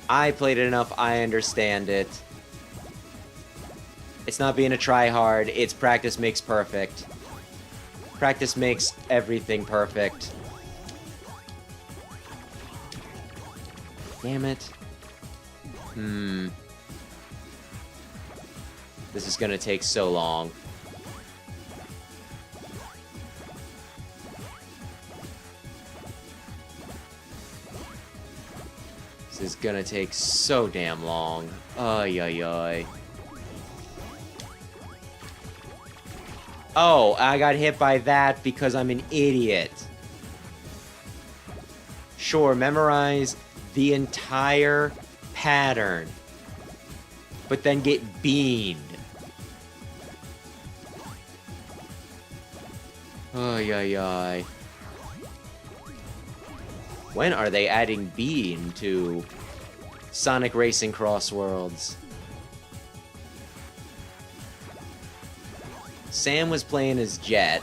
I played it enough, I understand it. It's not being a tryhard, it's practice makes perfect. Practice makes everything perfect. Damn it. This is gonna take so long. This is gonna take so damn long. Ay, ay, ay. Oh, I got hit by that because I'm an idiot. Sure, memorize the entire pattern, but then get beamed. Ay, ay, ay. When are they adding Bean to Sonic Racing Cross Worlds? Sam was playing as Jet.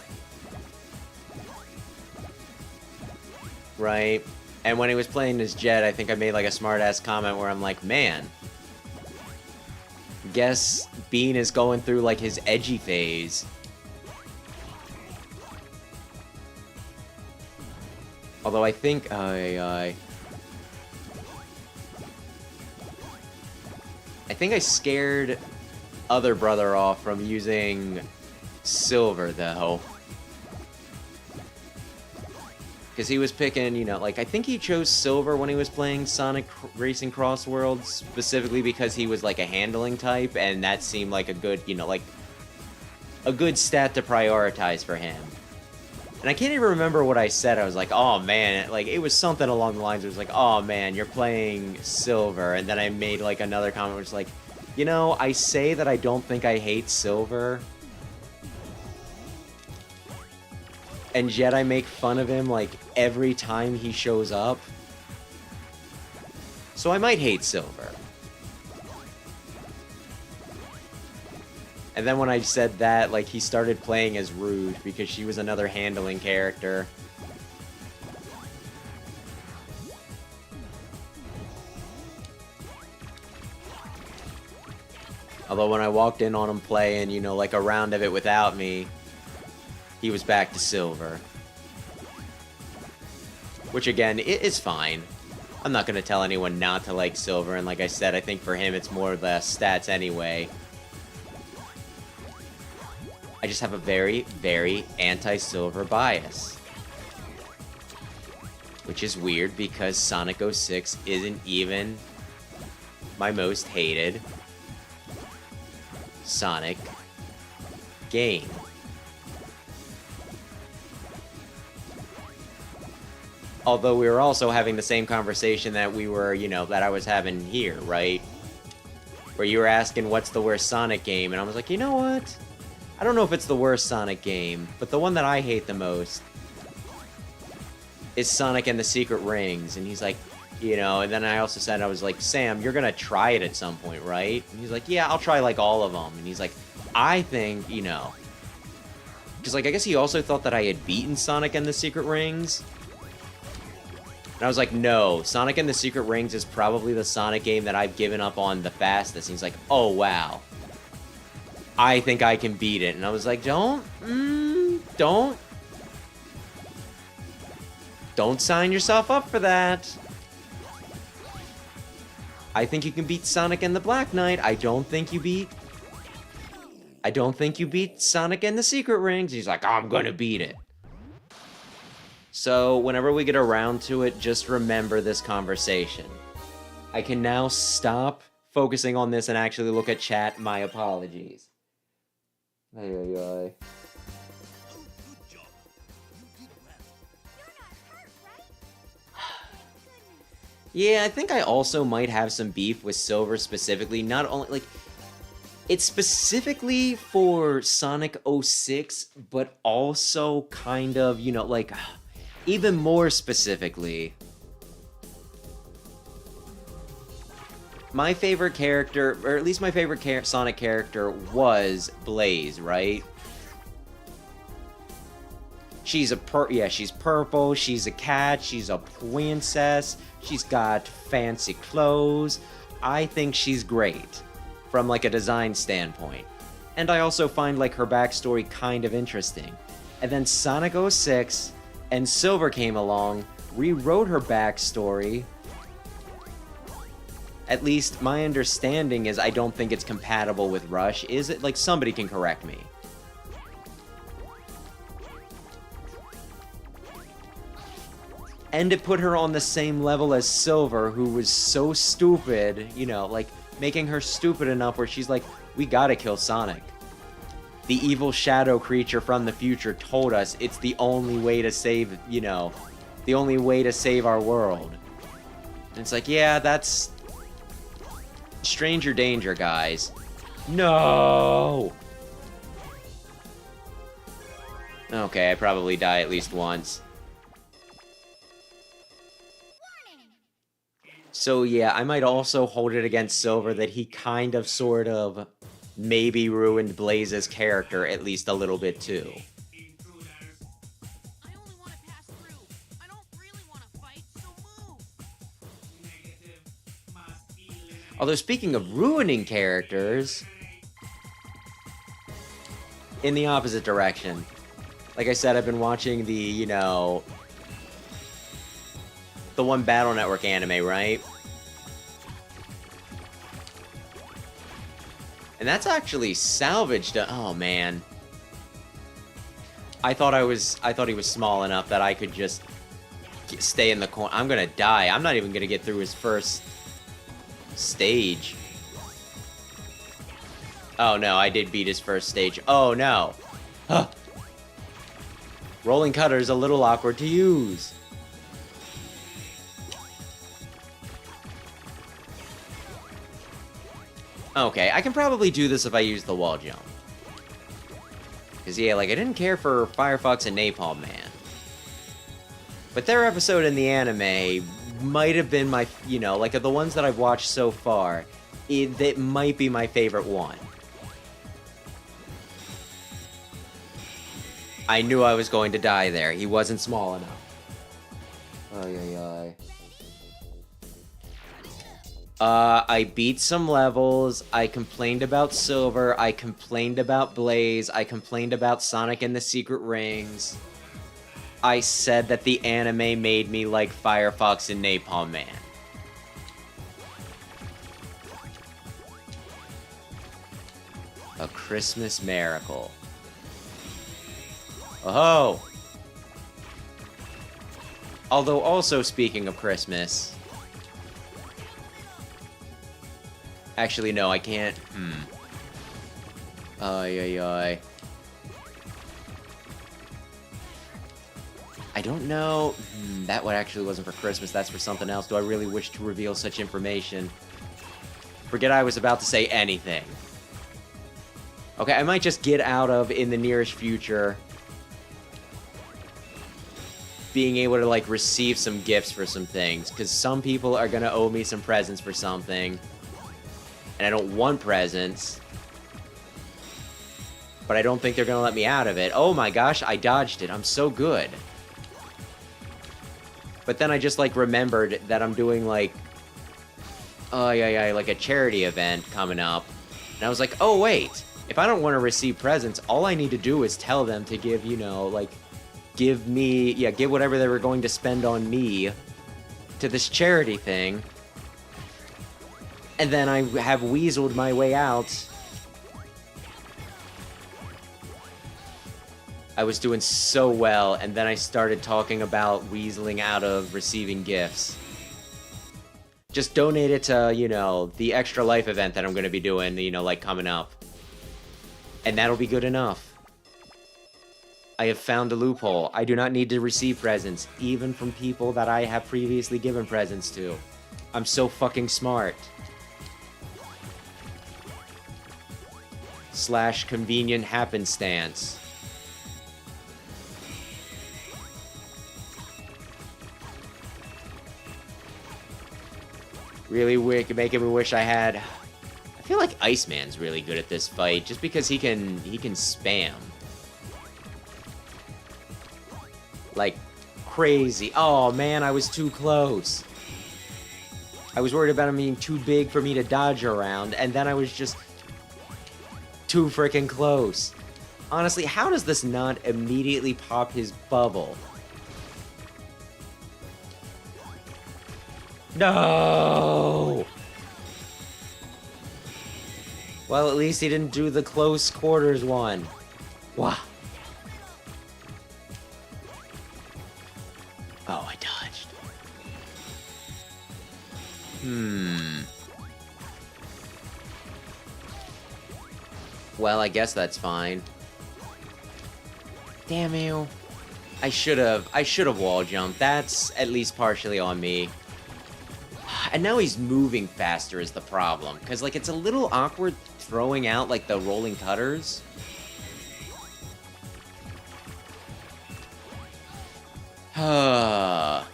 Right? And when he was playing as Jet, I think I made like a smart-ass comment where I'm like, man, guess Bean is going through like his edgy phase. Although I think I think I scared Other Brother off from using Silver, though. Because he was picking, you know, like, I think he chose Silver when he was playing Sonic Racing Cross Worlds, specifically because he was, like, a handling type, and that seemed like a good, you know, like, a good stat to prioritize for him. And I can't even remember what I said. I was like, oh, man, like, it was something along the lines. It was like, oh, man, you're playing Silver. And then I made, like, another comment which was like, you know, I say that I don't think I hate Silver, and yet I make fun of him, like, every time he shows up. So I might hate Silver. And then when I said that, like, he started playing as Rouge because she was another handling character. Although when I walked in on him playing, you know, like a round of it without me, he was back to Silver. Which, again, it is fine. I'm not going to tell anyone not to like Silver, and like I said, I think for him it's more the stats anyway. I just have a very, very anti-Silver bias. Which is weird because Sonic 06 isn't even my most hated Sonic game. Although we were also having the same conversation that we were, you know, that I was having here, right? Where you were asking what's the worst Sonic game, and I was like, you know what? I don't know if it's the worst Sonic game, but the one that I hate the most is Sonic and the Secret Rings. And he's like, you know, and then I also said, I was like, Sam, you're gonna try it at some point, right? And he's like, yeah, I'll try like all of them. And he's like, I think, you know, because like I guess he also thought that I had beaten Sonic and the Secret Rings. And I was like, no, Sonic and the Secret Rings is probably the Sonic game that I've given up on the fastest. And he's like, oh wow, I think I can beat it. And I was like, don't sign yourself up for that. I think you can beat Sonic and the Black Knight. I don't think you beat Sonic and the Secret Rings. He's like, I'm gonna beat it. So whenever we get around to it, just remember this conversation. I can now stop focusing on this and actually look at chat. My apologies. Ay, ay, ay. Yeah, I think I also might have some beef with Silver specifically. Not only, like, it's specifically for Sonic 06, but also kind of, you know, like, even more specifically. My favorite character, or at least my favorite Sonic character, was Blaze, right? She's she's purple, she's a cat, she's a princess, she's got fancy clothes. I think she's great from like a design standpoint. And I also find like her backstory kind of interesting. And then Sonic 06 and Silver came along, rewrote her backstory. At least my understanding is I don't think it's compatible with Rush. Is it? Like, somebody can correct me. And it put her on the same level as Silver, who was so stupid, you know, like, making her stupid enough where she's like, we gotta kill Sonic. The evil shadow creature from the future told us it's the only way to save, you know, the only way to save our world. And it's like, yeah, that's stranger danger, guys. No! Okay, I probably die at least once. So yeah, I might also hold it against Silver that he kind of, sort of, maybe ruined Blaze's character at least a little bit too. I only want to pass through. I don't really want to fight, so move. Although speaking of ruining characters, in the opposite direction. Like I said, I've been watching the, you know, the one Battle Network anime, right? And that's actually salvaged. Oh man, I thought he was small enough that I could just stay in the corner. I'm gonna die. I'm not even gonna get through his first stage. Oh no, I did beat his first stage. Oh no. Huh. Rolling cutter is a little awkward to use. Okay, I can probably do this if I use the wall jump. Because, yeah, like, I didn't care for Firefox and Napalm Man. But their episode in the anime might have been my, you know, like, of the ones that I've watched so far, it might be my favorite one. I knew I was going to die there. He wasn't small enough. Ay, ay, ay. I beat some levels, I complained about Silver, I complained about Blaze, I complained about Sonic and the Secret Rings. I said that the anime made me like Firefox and Napalm Man. A Christmas Miracle. Oh! Although also speaking of Christmas... Actually, no, I can't. Ay, ay, ay. I don't know. That one actually wasn't for Christmas. That's for something else. Do I really wish to reveal such information? Forget I was about to say anything. Okay, I might just get out of, in the nearest future, being able to, like, receive some gifts for some things. Because some people are going to owe me some presents for something. And I don't want presents. But I don't think they're going to let me out of it. Oh my gosh, I dodged it. I'm so good. But then I just, like, remembered that I'm doing, like, like a charity event coming up. And I was like, oh, wait. If I don't want to receive presents, all I need to do is tell them to give, you know, like, give whatever they were going to spend on me to this charity thing. And then I have weaseled my way out. I was doing so well, and then I started talking about weaseling out of receiving gifts. Just donate it to, you know, the Extra Life event that I'm going to be doing, you know, like, coming up. And that'll be good enough. I have found a loophole. I do not need to receive presents, even from people that I have previously given presents to. I'm so fucking smart. / convenient happenstance. Really making me wish I had... I feel like Iceman's really good at this fight, just because he can spam. Like, crazy. Oh, man, I was too close. I was worried about him being too big for me to dodge around, and then I was just too freaking close. Honestly, how does this not immediately pop his bubble? No! Well, at least he didn't do the close quarters one. Wow. Oh, I dodged. Well, I guess that's fine. Damn you. I should have wall jumped. That's at least partially on me. And now he's moving faster is the problem. Because, like, it's a little awkward throwing out, like, the rolling cutters. So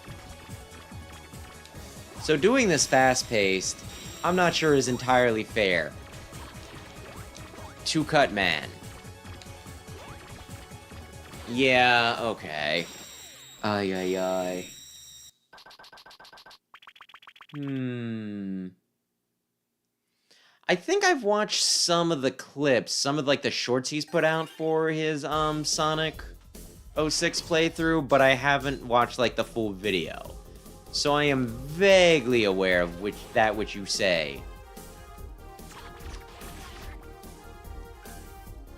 doing this fast-paced, I'm not sure is entirely fair. Two-cut man. Yeah, okay. Ay. I think I've watched some of the clips, some of, like, the shorts he's put out for his, Sonic 06 playthrough, but I haven't watched, like, the full video. So I am vaguely aware of which you say.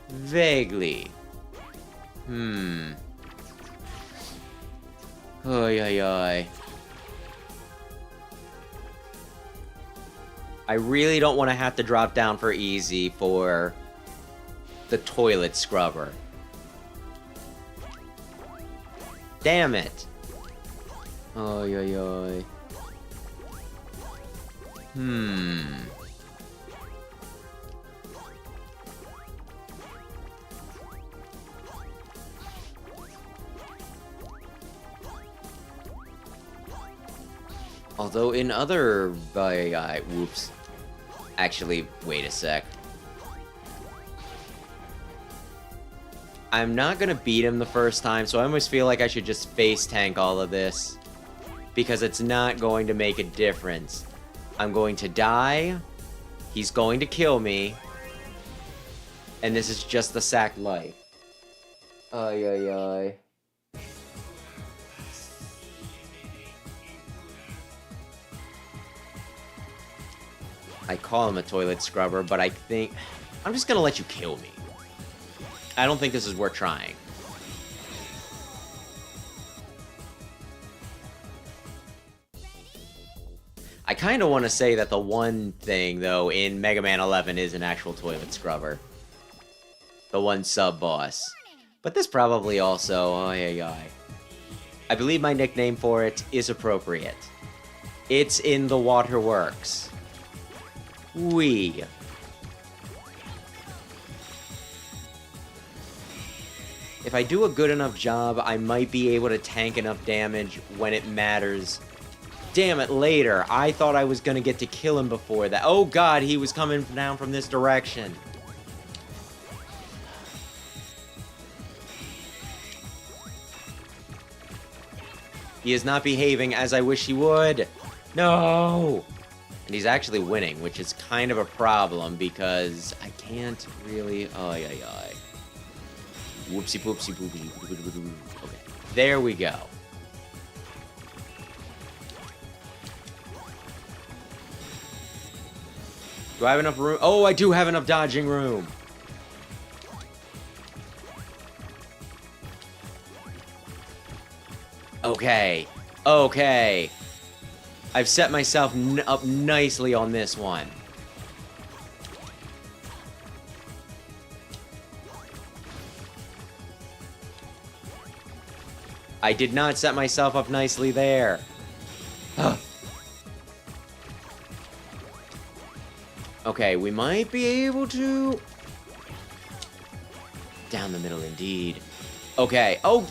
Vaguely. Ay. I really don't want to have to drop down for easy for the toilet scrubber. Damn it. Ay. Although in other... whoops. Actually, wait a sec. I'm not gonna beat him the first time, so I almost feel like I should just face tank all of this. Because it's not going to make a difference. I'm going to die. He's going to kill me. And this is just the sack life. Ay. I call him a toilet scrubber, but I think... I'm just gonna let you kill me. I don't think this is worth trying. I kind of want to say that the one thing, though, in Mega Man 11 is an actual toilet scrubber. The one sub-boss. But this probably also... Ay. I believe my nickname for it is appropriate. It's in the waterworks. Wee. If I do a good enough job, I might be able to tank enough damage when it matters. Damn it, later. I thought I was gonna get to kill him before that. Oh god, he was coming down from this direction. He is not behaving as I wish he would. No! And he's actually winning, which is kind of a problem because I can't really... Ay, ay, ay. Whoopsie poopsie poopie. Okay, there we go. Do I have enough room? Oh, I do have enough dodging room. Okay. Okay. I've set myself up nicely on this one. I did not set myself up nicely there. Okay, we might be able to... Down the middle, indeed. Okay. Oh,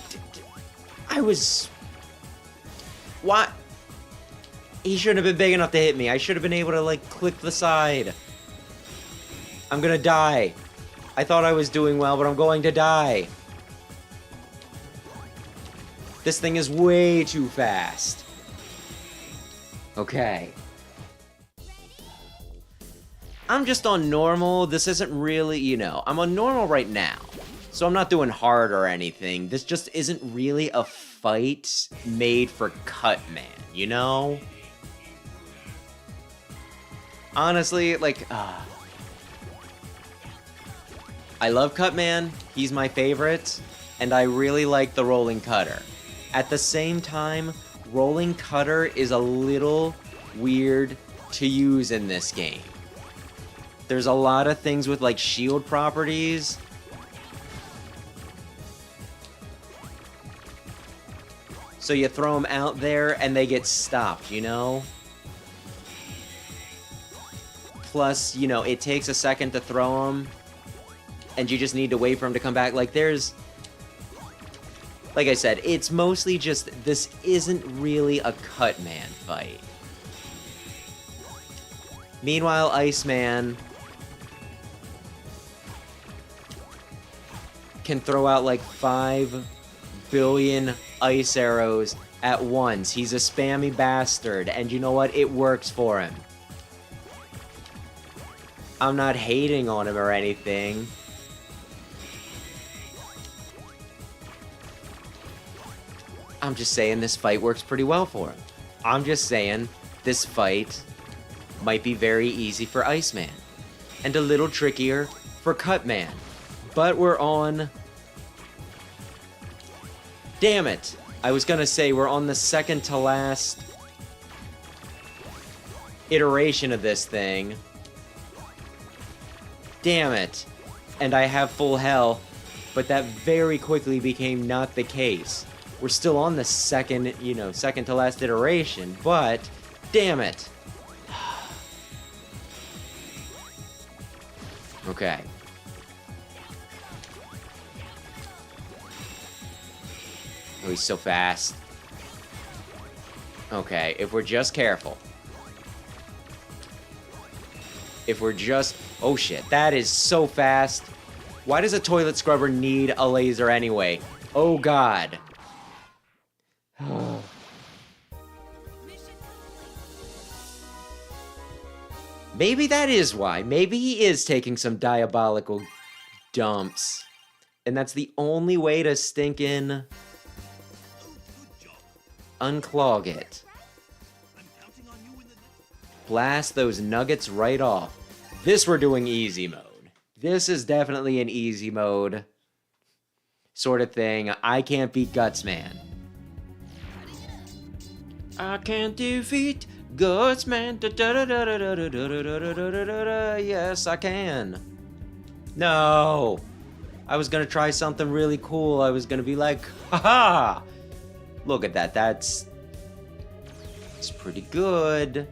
I was... What? He shouldn't have been big enough to hit me. I should have been able to, like, click the side. I'm gonna die. I thought I was doing well, but I'm going to die. This thing is way too fast. Okay. I'm just on normal. This isn't really, you know, I'm on normal right now. So I'm not doing hard or anything. This just isn't really a fight made for Cutman, you know? Honestly, like, I love Cutman. He's my favorite. And I really like the Rolling Cutter. At the same time, Rolling Cutter is a little weird to use in this game. There's a lot of things with, like, shield properties. So you throw them out there and they get stopped, you know? Plus, you know, it takes a second to throw them. And you just need to wait for them to come back. Like, there's... Like I said, it's mostly just, this isn't really a Cutman fight. Meanwhile, Iceman can throw out like 5 billion ice arrows at once. He's a spammy bastard, and you know what? It works for him. I'm not hating on him or anything. I'm just saying this fight works pretty well for him. I'm just saying this fight might be very easy for Iceman. And a little trickier for Cutman. But we're on... Damn it! I was gonna say we're on the second to last iteration of this thing. Damn it! And I have full health, but that very quickly became not the case. We're still on the second, you know, second to last iteration, but damn it. Okay. Oh, he's so fast. Okay, if we're just careful. If we're just... Oh shit, that is so fast. Why does a toilet scrubber need a laser anyway? Oh god. Maybe that is why. Maybe he is taking some diabolical dumps. And that's the only way to stinkin' unclog it. Blast those nuggets right off. This we're doing easy mode. This is definitely an easy mode sort of thing. I can't beat Gutsman. I can't defeat Gutsman. Yes, I can. No. I was gonna try something really cool. I was gonna be like, haha! Look at that. It's pretty good.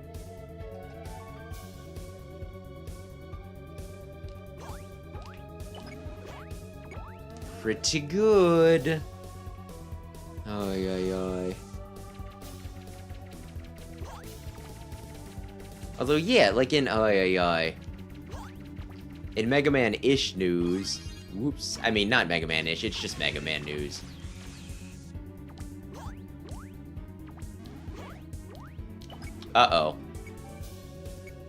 Pretty good. Ay, ay, ay. Although, yeah, like in in Mega Man-ish news, whoops, I mean, not Mega Man-ish, it's just Mega Man news. Uh-oh.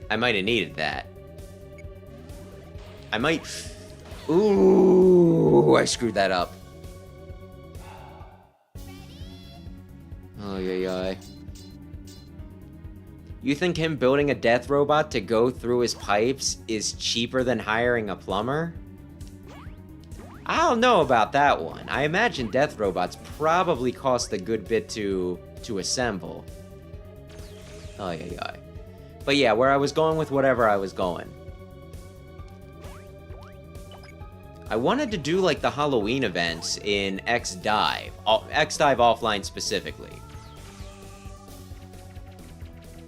I might have needed that. I might... Ooh, I screwed that up. Oh, yeah. You think him building a death robot to go through his pipes is cheaper than hiring a plumber? I don't know about that one. I imagine death robots probably cost a good bit to assemble. Oh, yeah. But yeah, where I was going with whatever I was going. I wanted to do like the Halloween events in X-Dive. X-Dive Offline specifically.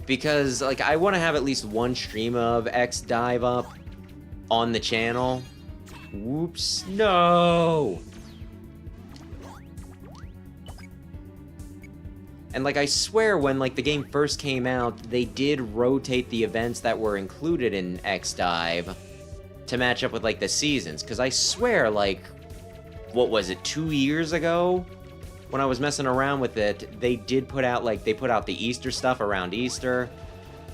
Because, like, I want to have at least one stream of X-Dive up on the channel. Whoops, no! And, like, I swear when, like, the game first came out, they did rotate the events that were included in X-Dive to match up with, like, the seasons. Because I swear, like, what was it, 2 years ago? When I was messing around with it, they did put out, like, they put out the Easter stuff around Easter,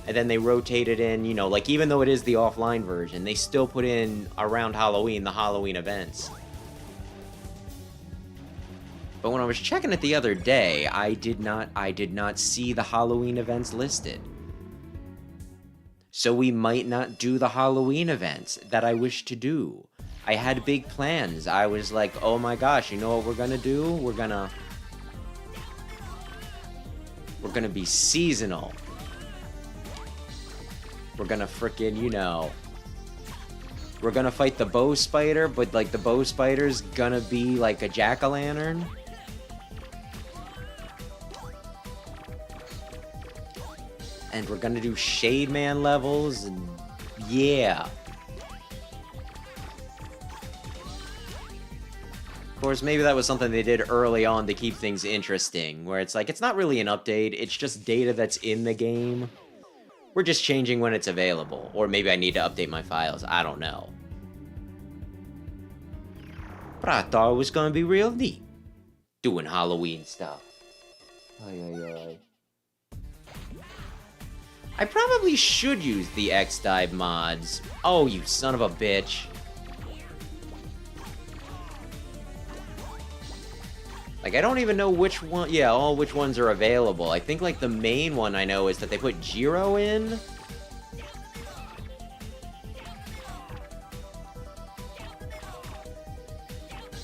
and then they rotated in, you know, like, even though it is the offline version, they still put in, around Halloween, the Halloween events. But when I was checking it the other day, I did not see the Halloween events listed. So we might not do the Halloween events that I wish to do. I had big plans. I was like, oh my gosh, you know what we're gonna do? We're gonna be seasonal. We're gonna frickin', you know, we're gonna fight the bow spider, but like the bow spider's gonna be like a jack-o'-lantern. And we're gonna do Shade Man levels, and yeah. Of course, maybe that was something they did early on to keep things interesting, where it's like, it's not really an update, it's just data that's in the game. We're just changing when it's available. Or maybe I need to update my files, I don't know. But I thought it was gonna be real neat, doing Halloween stuff. Ay. I probably should use the X-Dive mods. Oh, you son of a bitch. Like, I don't even know which one... Yeah, which ones are available. I think, like, the main one I know is that they put Jiro in.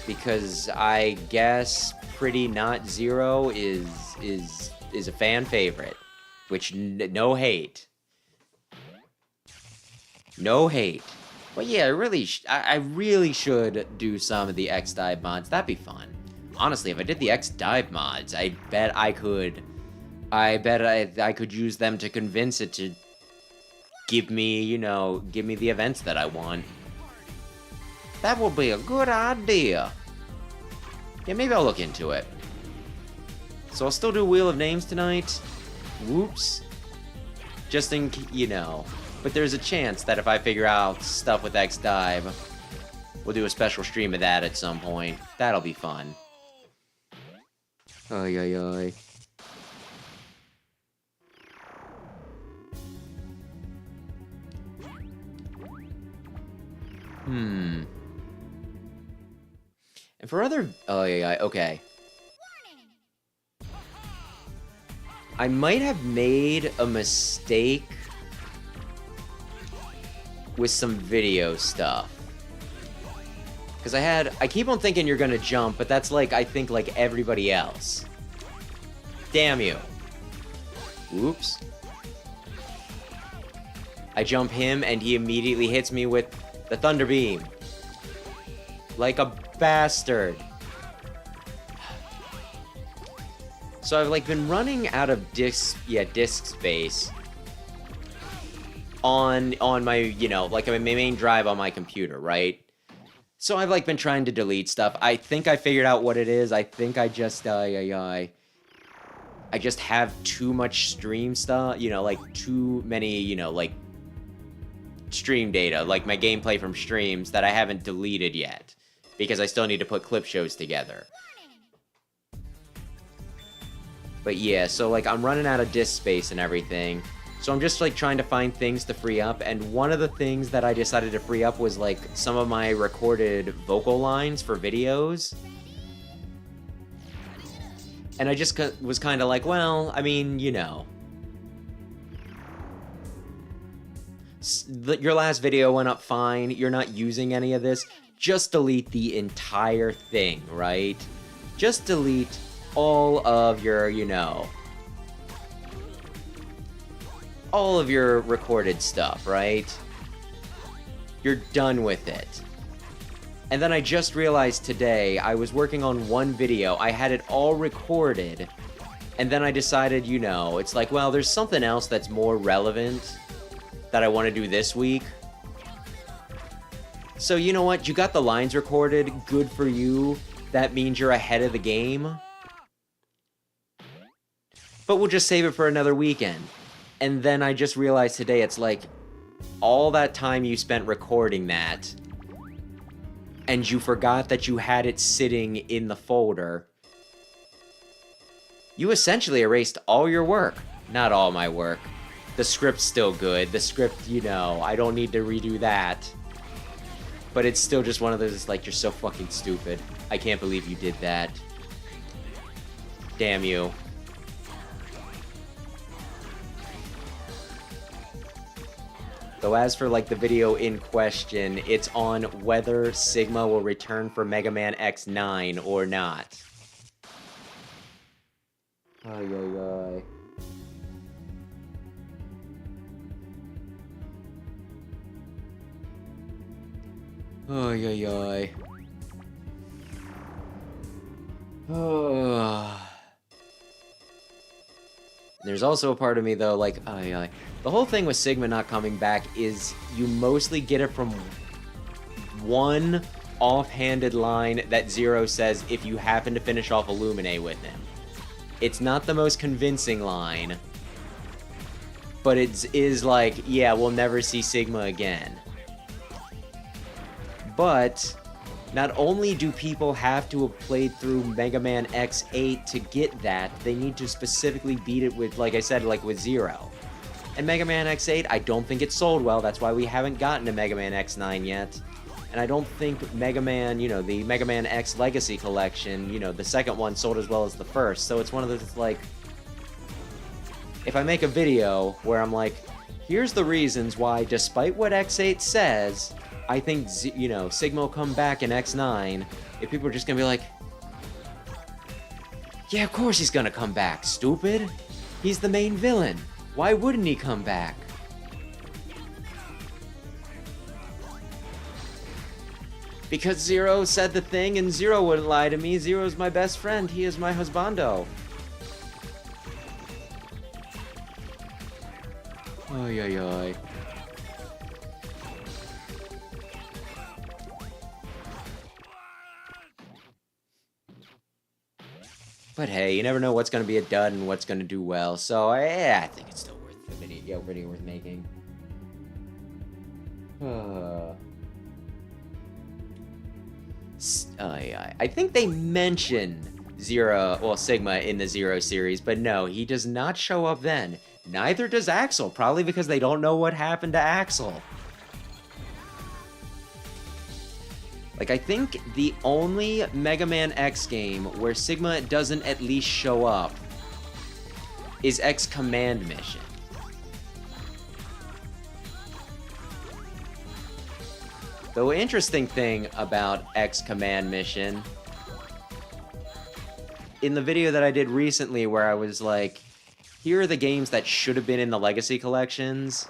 Because I guess Pretty Not Zero is a fan favorite. Which, no hate. No hate. But yeah, I really should do some of the X-Dive mods. That'd be fun. Honestly, if I did the X-Dive mods, I bet I could use them to convince it to give me, you know, give me the events that I want. That would be a good idea. Yeah, maybe I'll look into it. So I'll still do Wheel of Names tonight. Whoops. Just in, you know. But there's a chance that if I figure out stuff with X-Dive, we'll do a special stream of that at some point. That'll be fun. Ay. And for other... okay. I might have made a mistake with some video stuff. Because I keep on thinking you're gonna jump, but that's like, I think like everybody else. Damn you. Oops. I jump him and he immediately hits me with the Thunder Beam. Like a bastard. So I've like been running out of disk space on my, you know, like my main drive on my computer, right? So I've like been trying to delete stuff. I think I figured out what it is. I think I just I just have too much stream stuff, you know, like too many, you know, like stream data, like my gameplay from streams that I haven't deleted yet because I still need to put clip shows together. But yeah, so like I'm running out of disk space and everything. So I'm just like trying to find things to free up, and one of the things that I decided to free up was like some of my recorded vocal lines for videos. And I just was kind of like, well, I mean, you know. Your last video went up fine, you're not using any of this, just delete the entire thing, right? Just delete all of your, you know, all of your recorded stuff, right? You're done with it. And then I just realized today, I was working on one video, I had it all recorded, and then I decided, you know, it's like, well, there's something else that's more relevant that I want to do this week. So you know what, you got the lines recorded, good for you, that means you're ahead of the game. But we'll just save it for another weekend. And then I just realized today, it's like, all that time you spent recording that, and you forgot that you had it sitting in the folder, you essentially erased all your work. Not all my work. The script's still good. The script, you know, I don't need to redo that. But it's still just one of those, like, you're so fucking stupid. I can't believe you did that. Damn you. So as for like the video in question, it's on whether Sigma will return for Mega Man X9 or not. Ay, ay, ay. Ay, ay, ay. Oh. There's also a part of me though, like, the whole thing with Sigma not coming back is you mostly get it from one offhanded line that Zero says if you happen to finish off Illuminae with him. It's not the most convincing line, but it is like, yeah, we'll never see Sigma again. But not only do people have to have played through Mega Man X8 to get that, they need to specifically beat it with, like I said, like with Zero. And Mega Man X8, I don't think it sold well, that's why we haven't gotten to Mega Man X9 yet. And I don't think Mega Man, you know, the Mega Man X Legacy Collection, you know, the second one sold as well as the first. So it's one of those, like, if I make a video where I'm like, here's the reasons why, despite what X8 says, I think, you know, Sigma will come back in X9, if people are just gonna be like, yeah, of course he's gonna come back, stupid. He's the main villain. Why wouldn't he come back? Because Zero said the thing and Zero wouldn't lie to me. Zero's my best friend. He is my husbando. Ay, ay, ay. But hey, you never know what's going to be a dud and what's going to do well. So, yeah, I think it's still worth the video worth making. I think they mention Sigma in the Zero series, but no, he does not show up then. Neither does Axel, probably because they don't know what happened to Axel. Like, I think the only Mega Man X game where Sigma doesn't at least show up is X Command Mission. The interesting thing about X Command Mission, in the video that I did recently where I was like, here are the games that should have been in the Legacy Collections.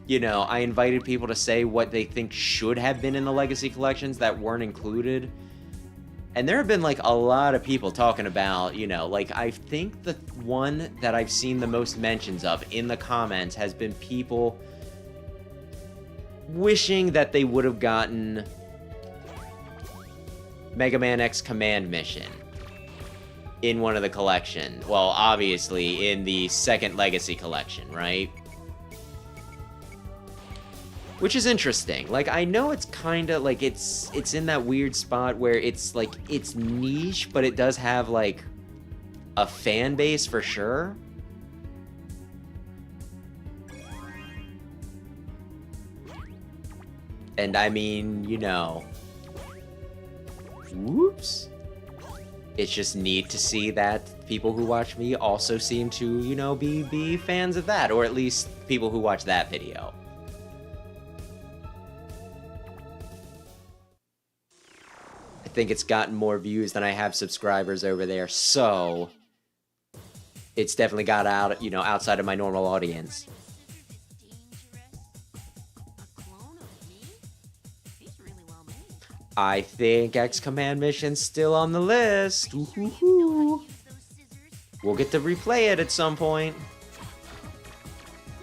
You know, I invited people to say what they think should have been in the Legacy Collections that weren't included. And there have been, like, a lot of people talking about, you know, like, I think the one that I've seen the most mentions of in the comments has been people wishing that they would have gotten Mega Man X Command Mission in one of the collection. Well, obviously, in the second Legacy collection, right? Which is interesting. Like, I know it's kind of, like, it's in that weird spot where it's, like, it's niche, but it does have, like, a fan base for sure. And I mean, you know... Whoops. It's just neat to see that people who watch me also seem to, you know, be fans of that. Or at least people who watch that video. I think it's gotten more views than I have subscribers over there, so it's definitely got out, you know, outside of my normal audience. A clone of me? He's really well made. I think X Command Mission's still on the list. Woo-hoo-hoo. We'll get to replay it at some point.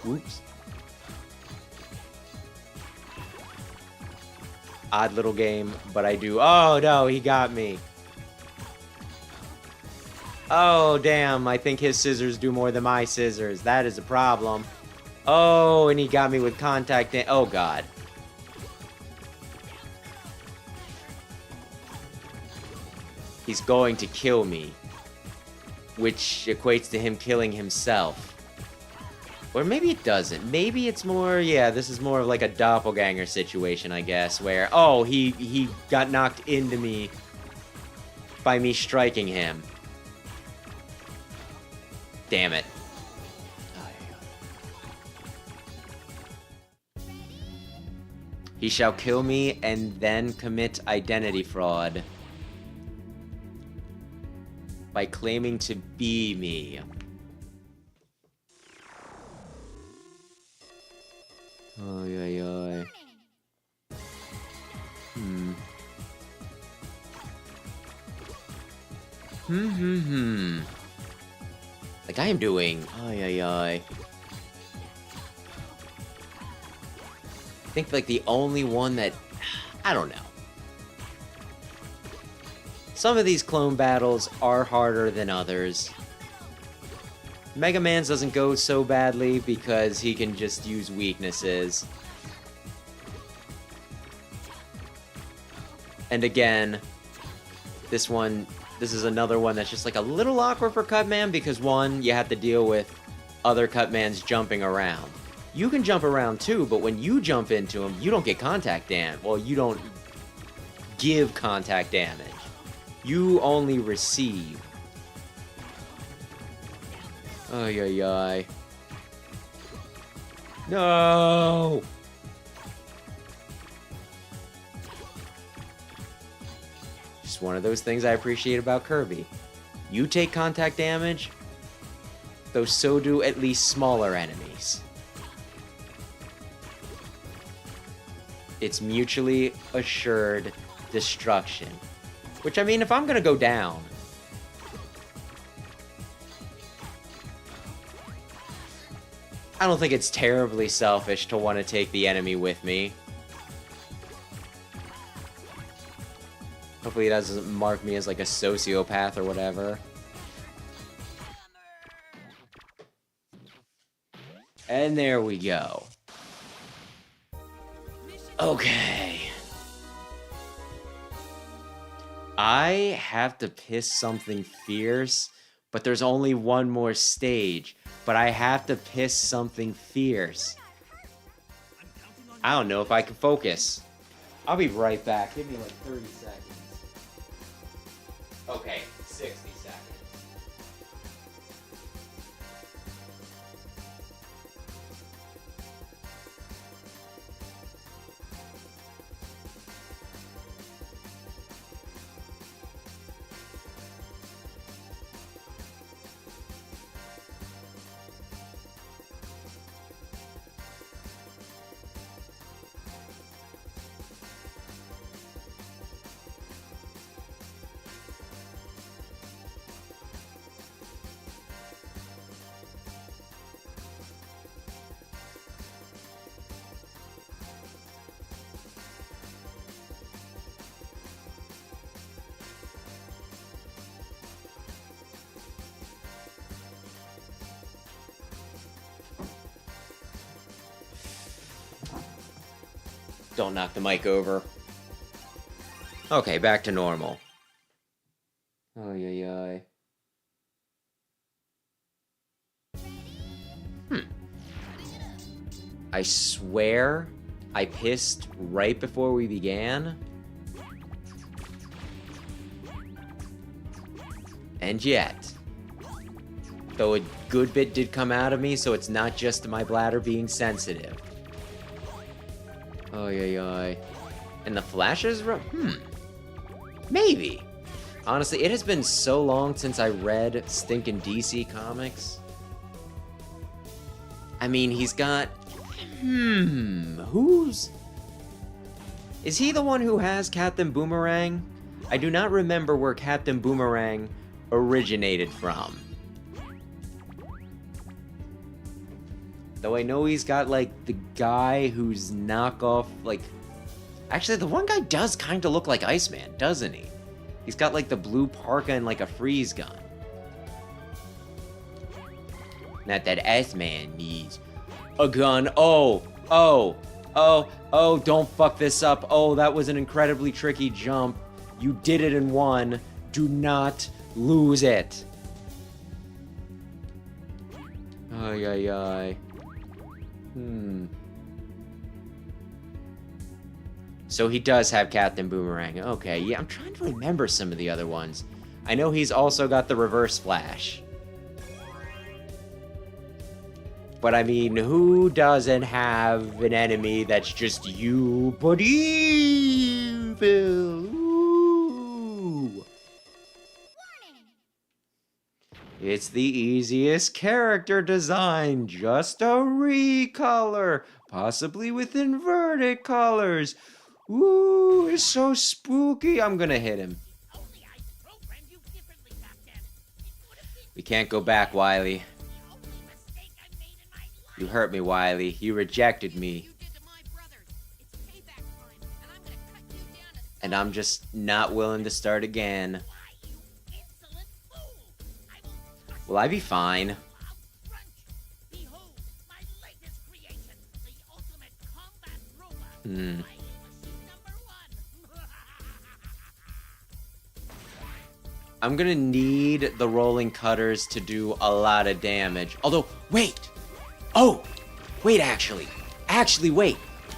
Oops. Odd little game, but I do. Oh no, he got me. Oh damn, I think his scissors do more than my scissors. That is a problem. Oh, and he got me with contact. Oh god. He's going to kill me, which equates to him killing himself. Or maybe it doesn't. Maybe it's more, yeah, this is more of like a doppelganger situation, I guess, where, oh, he got knocked into me by me striking him. Damn it. He shall kill me and then commit identity fraud by claiming to be me. Oy, oy, oy. Like I am doing. Oy, oy, oy. I think like the only one that I don't know. Some of these clone battles are harder than others. Mega Man's doesn't go so badly because he can just use weaknesses. And again, this is another one that's just like a little awkward for Cutman because one, you have to deal with other Cutmans jumping around. You can jump around too, but when you jump into them, you don't get contact damage. Well, you don't give contact damage. You only receive. Ay, ay, ay. No! Just one of those things I appreciate about Kirby. You take contact damage, though so do at least smaller enemies. It's mutually assured destruction. Which, I mean, if I'm gonna go down, I don't think it's terribly selfish to want to take the enemy with me. Hopefully it doesn't mark me as like a sociopath or whatever. And there we go. Okay. I have to piss something fierce, but there's only one more stage. But I have to piss something fierce. I don't know if I can focus. I'll be right back. Give me like 30 seconds. Okay, 60 seconds. Don't knock the mic over. Okay, back to normal. Oh, yeah. I swear I pissed right before we began. And yet, though a good bit did come out of me, so it's not just my bladder being sensitive. Oh, yeah. And the flashes? Maybe. Honestly, it has been so long since I read stinking DC comics. I mean, he's got... Who's... Is he the one who has Captain Boomerang? I do not remember where Captain Boomerang originated from. Though I know he's got, like, the guy who's knockoff, like... Actually, the one guy does kind of look like Iceman, doesn't he? He's got, like, the blue parka and, like, a freeze gun. Not that Iceman needs a gun. Oh, don't fuck this up. Oh, that was an incredibly tricky jump. You did it in one. Do not lose it. Ay. So he does have Captain Boomerang. Okay, yeah, I'm trying to remember some of the other ones. I know he's also got the Reverse Flash. But I mean, who doesn't have an enemy that's just you, but evil? Ooh. It's the easiest character design, just a recolor, possibly with inverted colors. Ooh, it's so spooky. I'm gonna hit him. Only I programmed you differently back then. It would have been We can't go back, Wily. the only mistake I made in my life. You hurt me, Wily. You rejected me. You did to my brothers. It's payback time, and I'm gonna cut you down to And I'm just not willing to start again. Why, you insolent fool! I will crush Will I be fine? you out front. Behold, my latest creation, the ultimate combat robot. Flying machine number 1. I'm gonna need the rolling cutters to do a lot of damage. Although, wait! Oh! Wait, actually.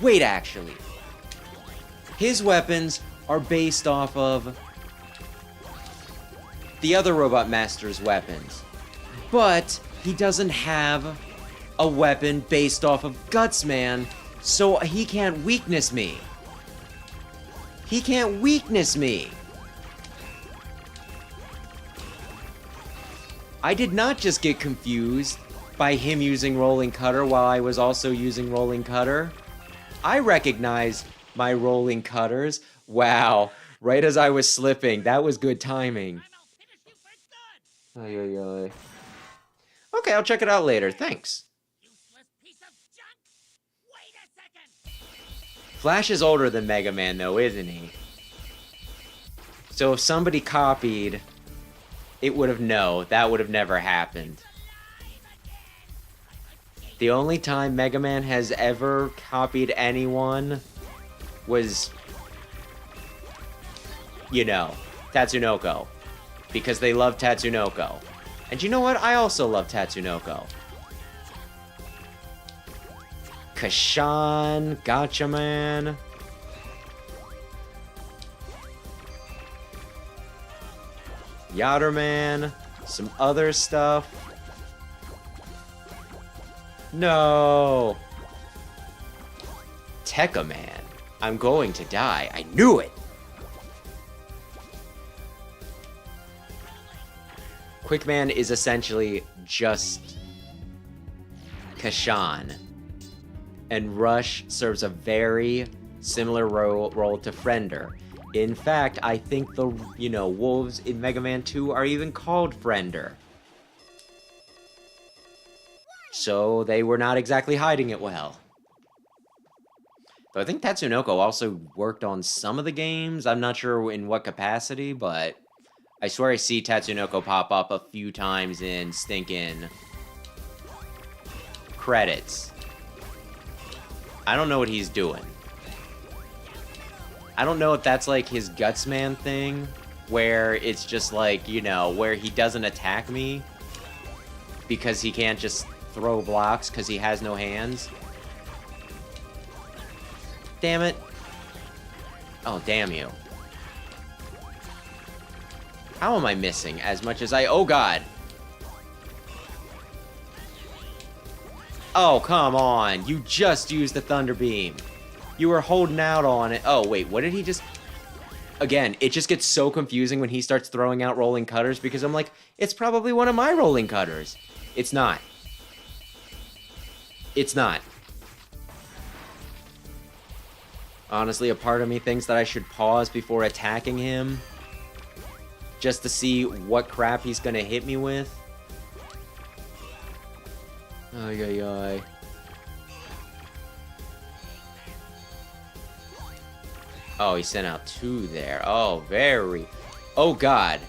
Wait, actually. His weapons are based off of the other Robot Master's weapons. But he doesn't have a weapon based off of Gutsman, so he can't weakness me. I did not just get confused by him using Rolling Cutter while I was also using Rolling Cutter. I recognized my Rolling Cutters. Wow, right as I was slipping. That was good timing. I'll finish you for good. Okay, I'll check it out later. Thanks. Useless piece of junk. Wait a second. Flash is older than Mega Man, though, isn't he? So if somebody copied, it would have that would have never happened. The only time Mega Man has ever copied anyone was, Tatsunoko. Because they love Tatsunoko. And you know what? I also love Tatsunoko. Kashan, Gatchaman. Yatterman. Some other stuff. No. Tekka Man. I'm going to die. I knew it. Quickman is essentially just Kashan. And Rush serves a very similar role to Friender. In fact, I think the, wolves in Mega Man 2 are even called Friender. So they were not exactly hiding it well. But I think Tatsunoko also worked on some of the games. I'm not sure in what capacity, but I swear I see Tatsunoko pop up a few times in stinking credits. I don't know what he's doing. I don't know if that's like his Gutsman thing, where it's just like, you know, where he doesn't attack me because he can't just throw blocks because he has no hands. Damn it. Oh, damn you. How am I missing as much as I... Oh, God. Oh, come on. You just used the Thunder Beam. You were holding out on it. Oh, wait. What did he just... Again, it just gets so confusing when he starts throwing out rolling cutters because I'm like, it's probably one of my rolling cutters. It's not. It's not. Honestly, a part of me thinks that I should pause before attacking him just to see what crap he's gonna hit me with. Ay, ay, ay. Oh, he sent out 2 there. Oh, very... Oh, God.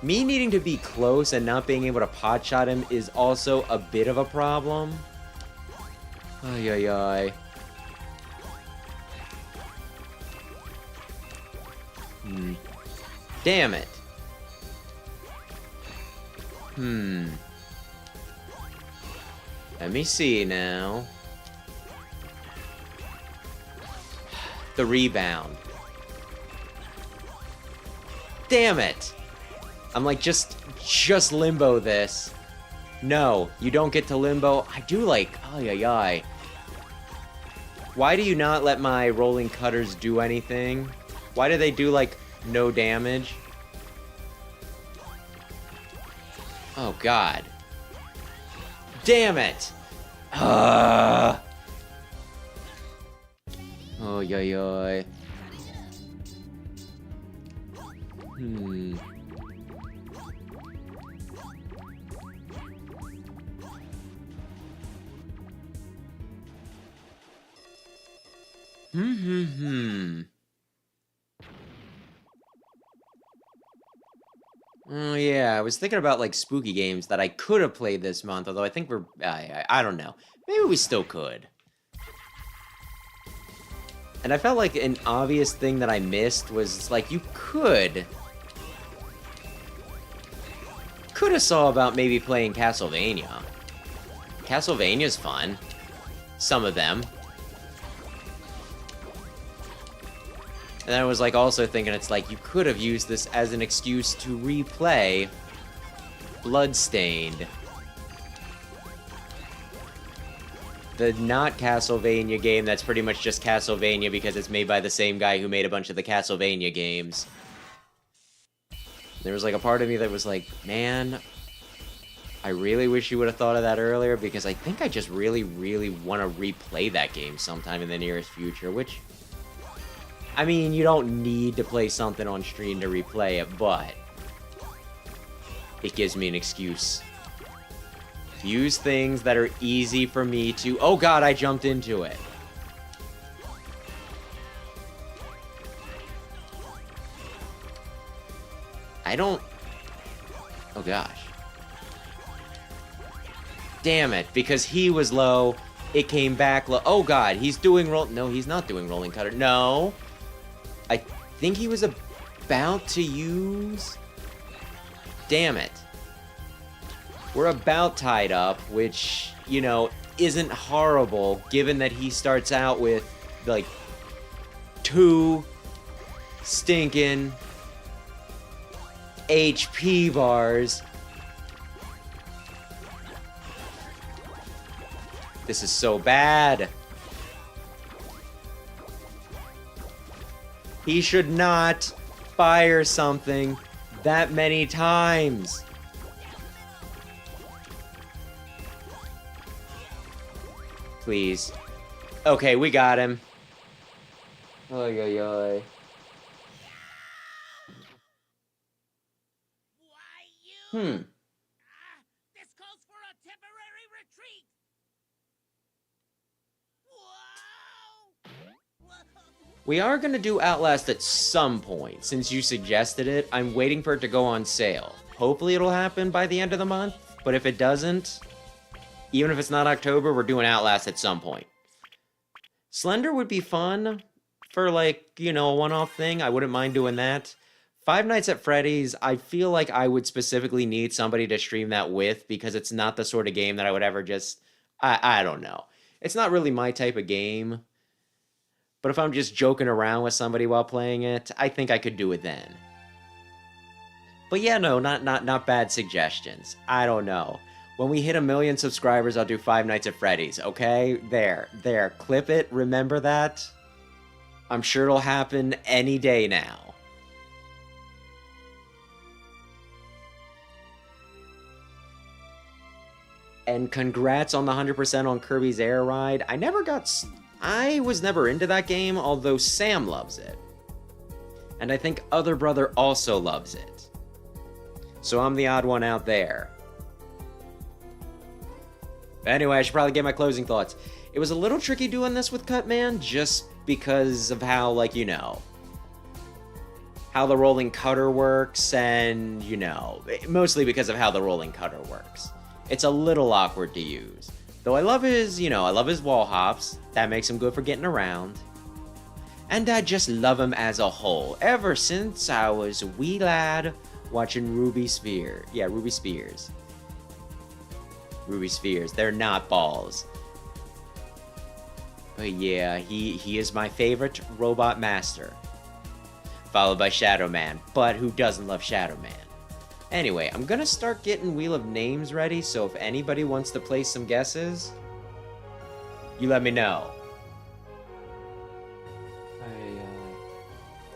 Me needing to be close and not being able to pot shot him is also a bit of a problem. Ay, ay, ay. Damn it. Let me see now. The rebound. Damn it. I'm like, just limbo this. No, you don't get to limbo. I do like, ay, ay, ay. Why do you not let my rolling cutters do anything? Why do they do, like, no damage? Oh, God. Damn it! Oh, yoy, yoy. Oh, yeah, I was thinking about, like, spooky games that I could have played this month, although I think we're... I don't know. Maybe we still could. And I felt like an obvious thing that I missed was, like, you could have saw about maybe playing Castlevania. Castlevania's fun. Some of them. And then I was, like, also thinking it's like, you could have used this as an excuse to replay Bloodstained. The not Castlevania game that's pretty much just Castlevania because it's made by the same guy who made a bunch of the Castlevania games. There was, like, a part of me that was like, man, I really wish you would have thought of that earlier because I think I just really, really want to replay that game sometime in the nearest future, which... I mean, you don't need to play something on stream to replay it, but it gives me an excuse. Use things that are easy for me to... Oh, God, I jumped into it. I don't... Oh, gosh. Damn it, because he was low, it came back low. Oh, God, he's doing roll... No, he's not doing rolling cutter. No. I think he was about to use... Damn it. We're about tied up, which, you know, isn't horrible, given that he starts out with, like, 2 stinking HP bars. This is so bad. He should not fire something that many times. Please. Okay, we got him. Oy, oy, oy. Why you? This calls for a temporary retreat. Whoa! We are going to do Outlast at some point. Since you suggested it, I'm waiting for it to go on sale. Hopefully it'll happen by the end of the month, but if it doesn't, even if it's not October, we're doing Outlast at some point. Slender would be fun for like, you know, a one-off thing, I wouldn't mind doing that. Five Nights at Freddy's, I feel like I would specifically need somebody to stream that with because it's not the sort of game that I would ever just I don't know. It's not really my type of game. But if I'm just joking around with somebody while playing it, I think I could do it then. But yeah, no, not bad suggestions. I don't know. When we hit 1 million subscribers, I'll do Five Nights at Freddy's, okay? There. Clip it, remember that? I'm sure it'll happen any day now. And congrats on the 100% on Kirby's Air Ride. I was never into that game, although Sam loves it. And I think Other Brother also loves it. So I'm the odd one out there. But anyway, I should probably get my closing thoughts. It was a little tricky doing this with Cutman, just because of how, like, you know, how the rolling cutter works, and, you know, mostly because of how the rolling cutter works. It's a little awkward to use. Though I love his, you know, I love his wall hops. That makes him good for getting around. And I just love him as a whole. Ever since I was a wee lad watching Ruby Spears. Yeah, Ruby Spears. Ruby Spears. They're not balls. But yeah, he is my favorite robot master. Followed by Shadow Man. But who doesn't love Shadow Man? Anyway, I'm gonna start getting Wheel of Names ready, so if anybody wants to place some guesses, you let me know.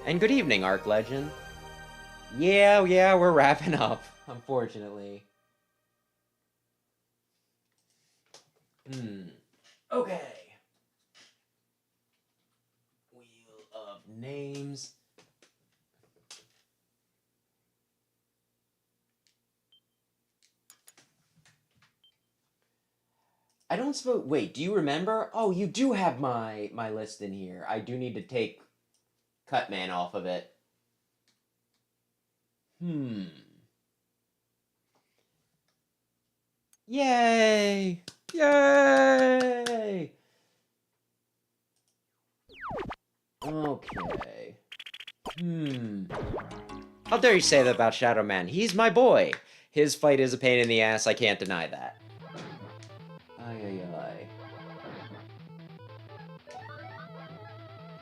And good evening, Arc Legend. Yeah, we're wrapping up, unfortunately. Okay. Wheel of Names. I don't suppose... Wait, do you remember? Oh, you do have my list in here. I do need to take Cutman off of it. Yay! Yay! Okay. How dare you say that about Shadow Man? He's my boy! His fight is a pain in the ass, I can't deny that.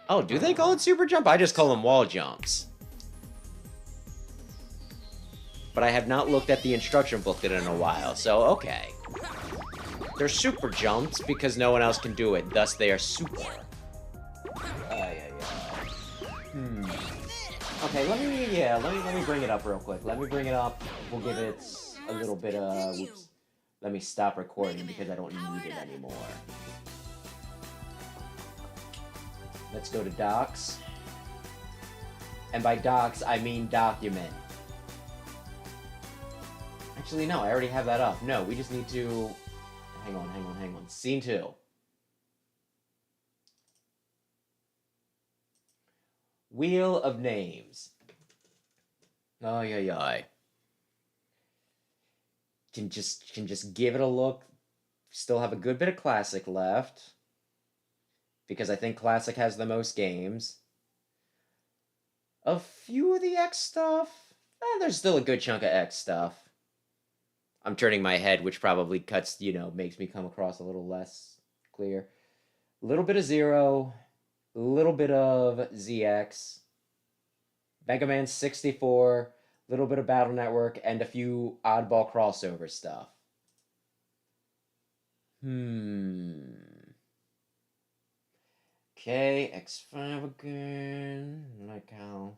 Oh, do they call it super jump? I just call them wall jumps. But I have not looked at the instruction booklet in a while, so okay. They're super jumps because no one else can do it, thus they are super. Okay, let me bring it up real quick. Let me bring it up. We'll give it a little bit of... Whoops. Let me stop recording because I don't need it anymore. Let's go to docs. And by docs, I mean document. Actually, no, I already have that up. No, we just need to... Hang on. Scene 2. Wheel of Names. Can just give it a look. Still have a good bit of Classic left. Because I think Classic has the most games. A few of the X stuff. There's still a good chunk of X stuff. I'm turning my head, which probably cuts, you know, makes me come across a little less clear. A little bit of Zero. A little bit of ZX. Mega Man 64. A little bit of Battle Network. And a few oddball crossover stuff. Okay, X5 again. Like how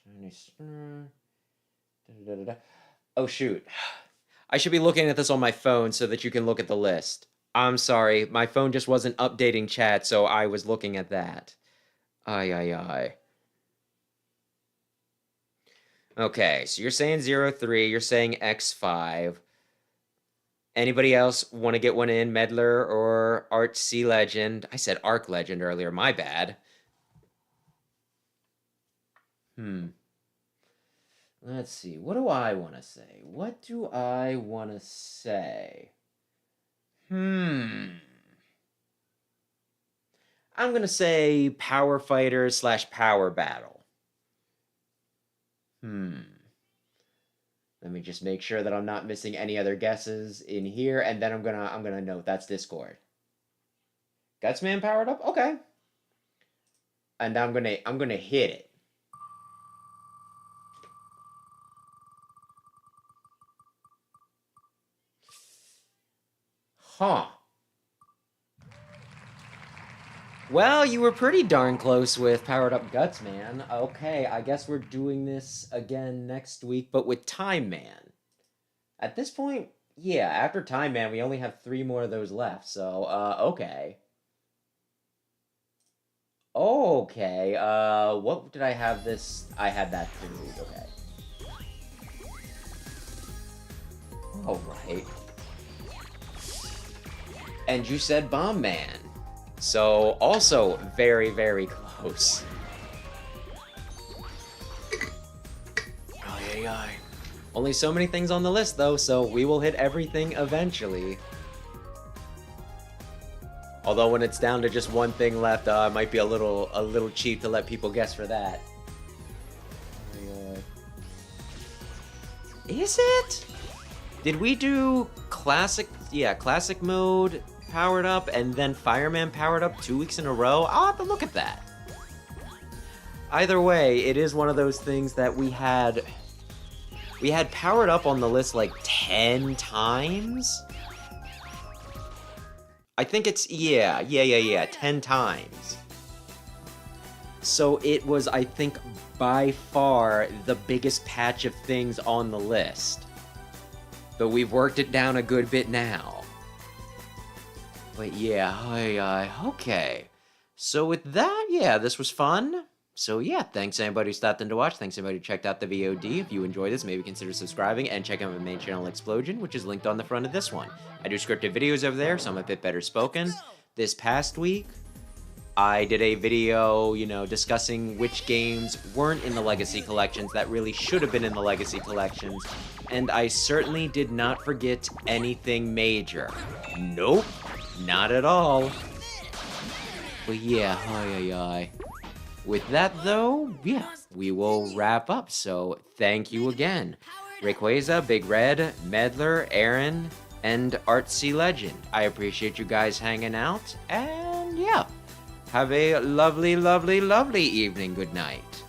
Tiny Spinner. Oh shoot. I should be looking at this on my phone so that you can look at the list. I'm sorry, my phone just wasn't updating chat, so I was looking at that. Okay, so you're saying 03, you're saying X5. Anybody else want to get one in? Meddler or Art C Legend? I said Arc Legend earlier, my bad. Let's see, what do I want to say? I'm gonna say Power Fighter / Power Battle. Let me just make sure that I'm not missing any other guesses in here, and then I'm gonna note that's Discord. Gutsman powered up? Okay. And I'm gonna hit it. Huh. Well, you were pretty darn close with Powered Up Guts, man. Okay, I guess we're doing this again next week, but with Time Man. At this point, yeah, after Time Man, we only have 3 more of those left, so, okay. Okay, what did I have this? I had that too, okay. Alright. And you said Bomb Man. So, also very, very close. Ay, ay, ay. Only so many things on the list, though, so we will hit everything eventually. Although when it's down to just one thing left, it might be a little cheap to let people guess for that. Is it? Did we do classic? Yeah, classic mode powered up and then Fireman powered up 2 weeks in a row? I'll have to look at that. Either way, it is one of those things that we had powered up on the list like 10 times. I think it's, yeah, 10 times. So it was, I think, by far the biggest patch of things on the list. But we've worked it down a good bit now. But yeah, okay. So with that, yeah, this was fun. So yeah, thanks anybody who stopped in to watch. Thanks anybody who checked out the VOD. If you enjoyed this, maybe consider subscribing and check out my main channel, Explosion, which is linked on the front of this one. I do scripted videos over there, so I'm a bit better spoken. This past week, I did a video, you know, discussing which games weren't in the Legacy Collections that really should have been in the Legacy Collections. And I certainly did not forget anything major. Nope, not at all. But yeah, ay. With that, though, yeah, we will wrap up. So, thank you again. Rayquaza, Big Red, Medler, Aaron, and Artsy Legend. I appreciate you guys hanging out. And, yeah, have a lovely, lovely, lovely evening. Good night.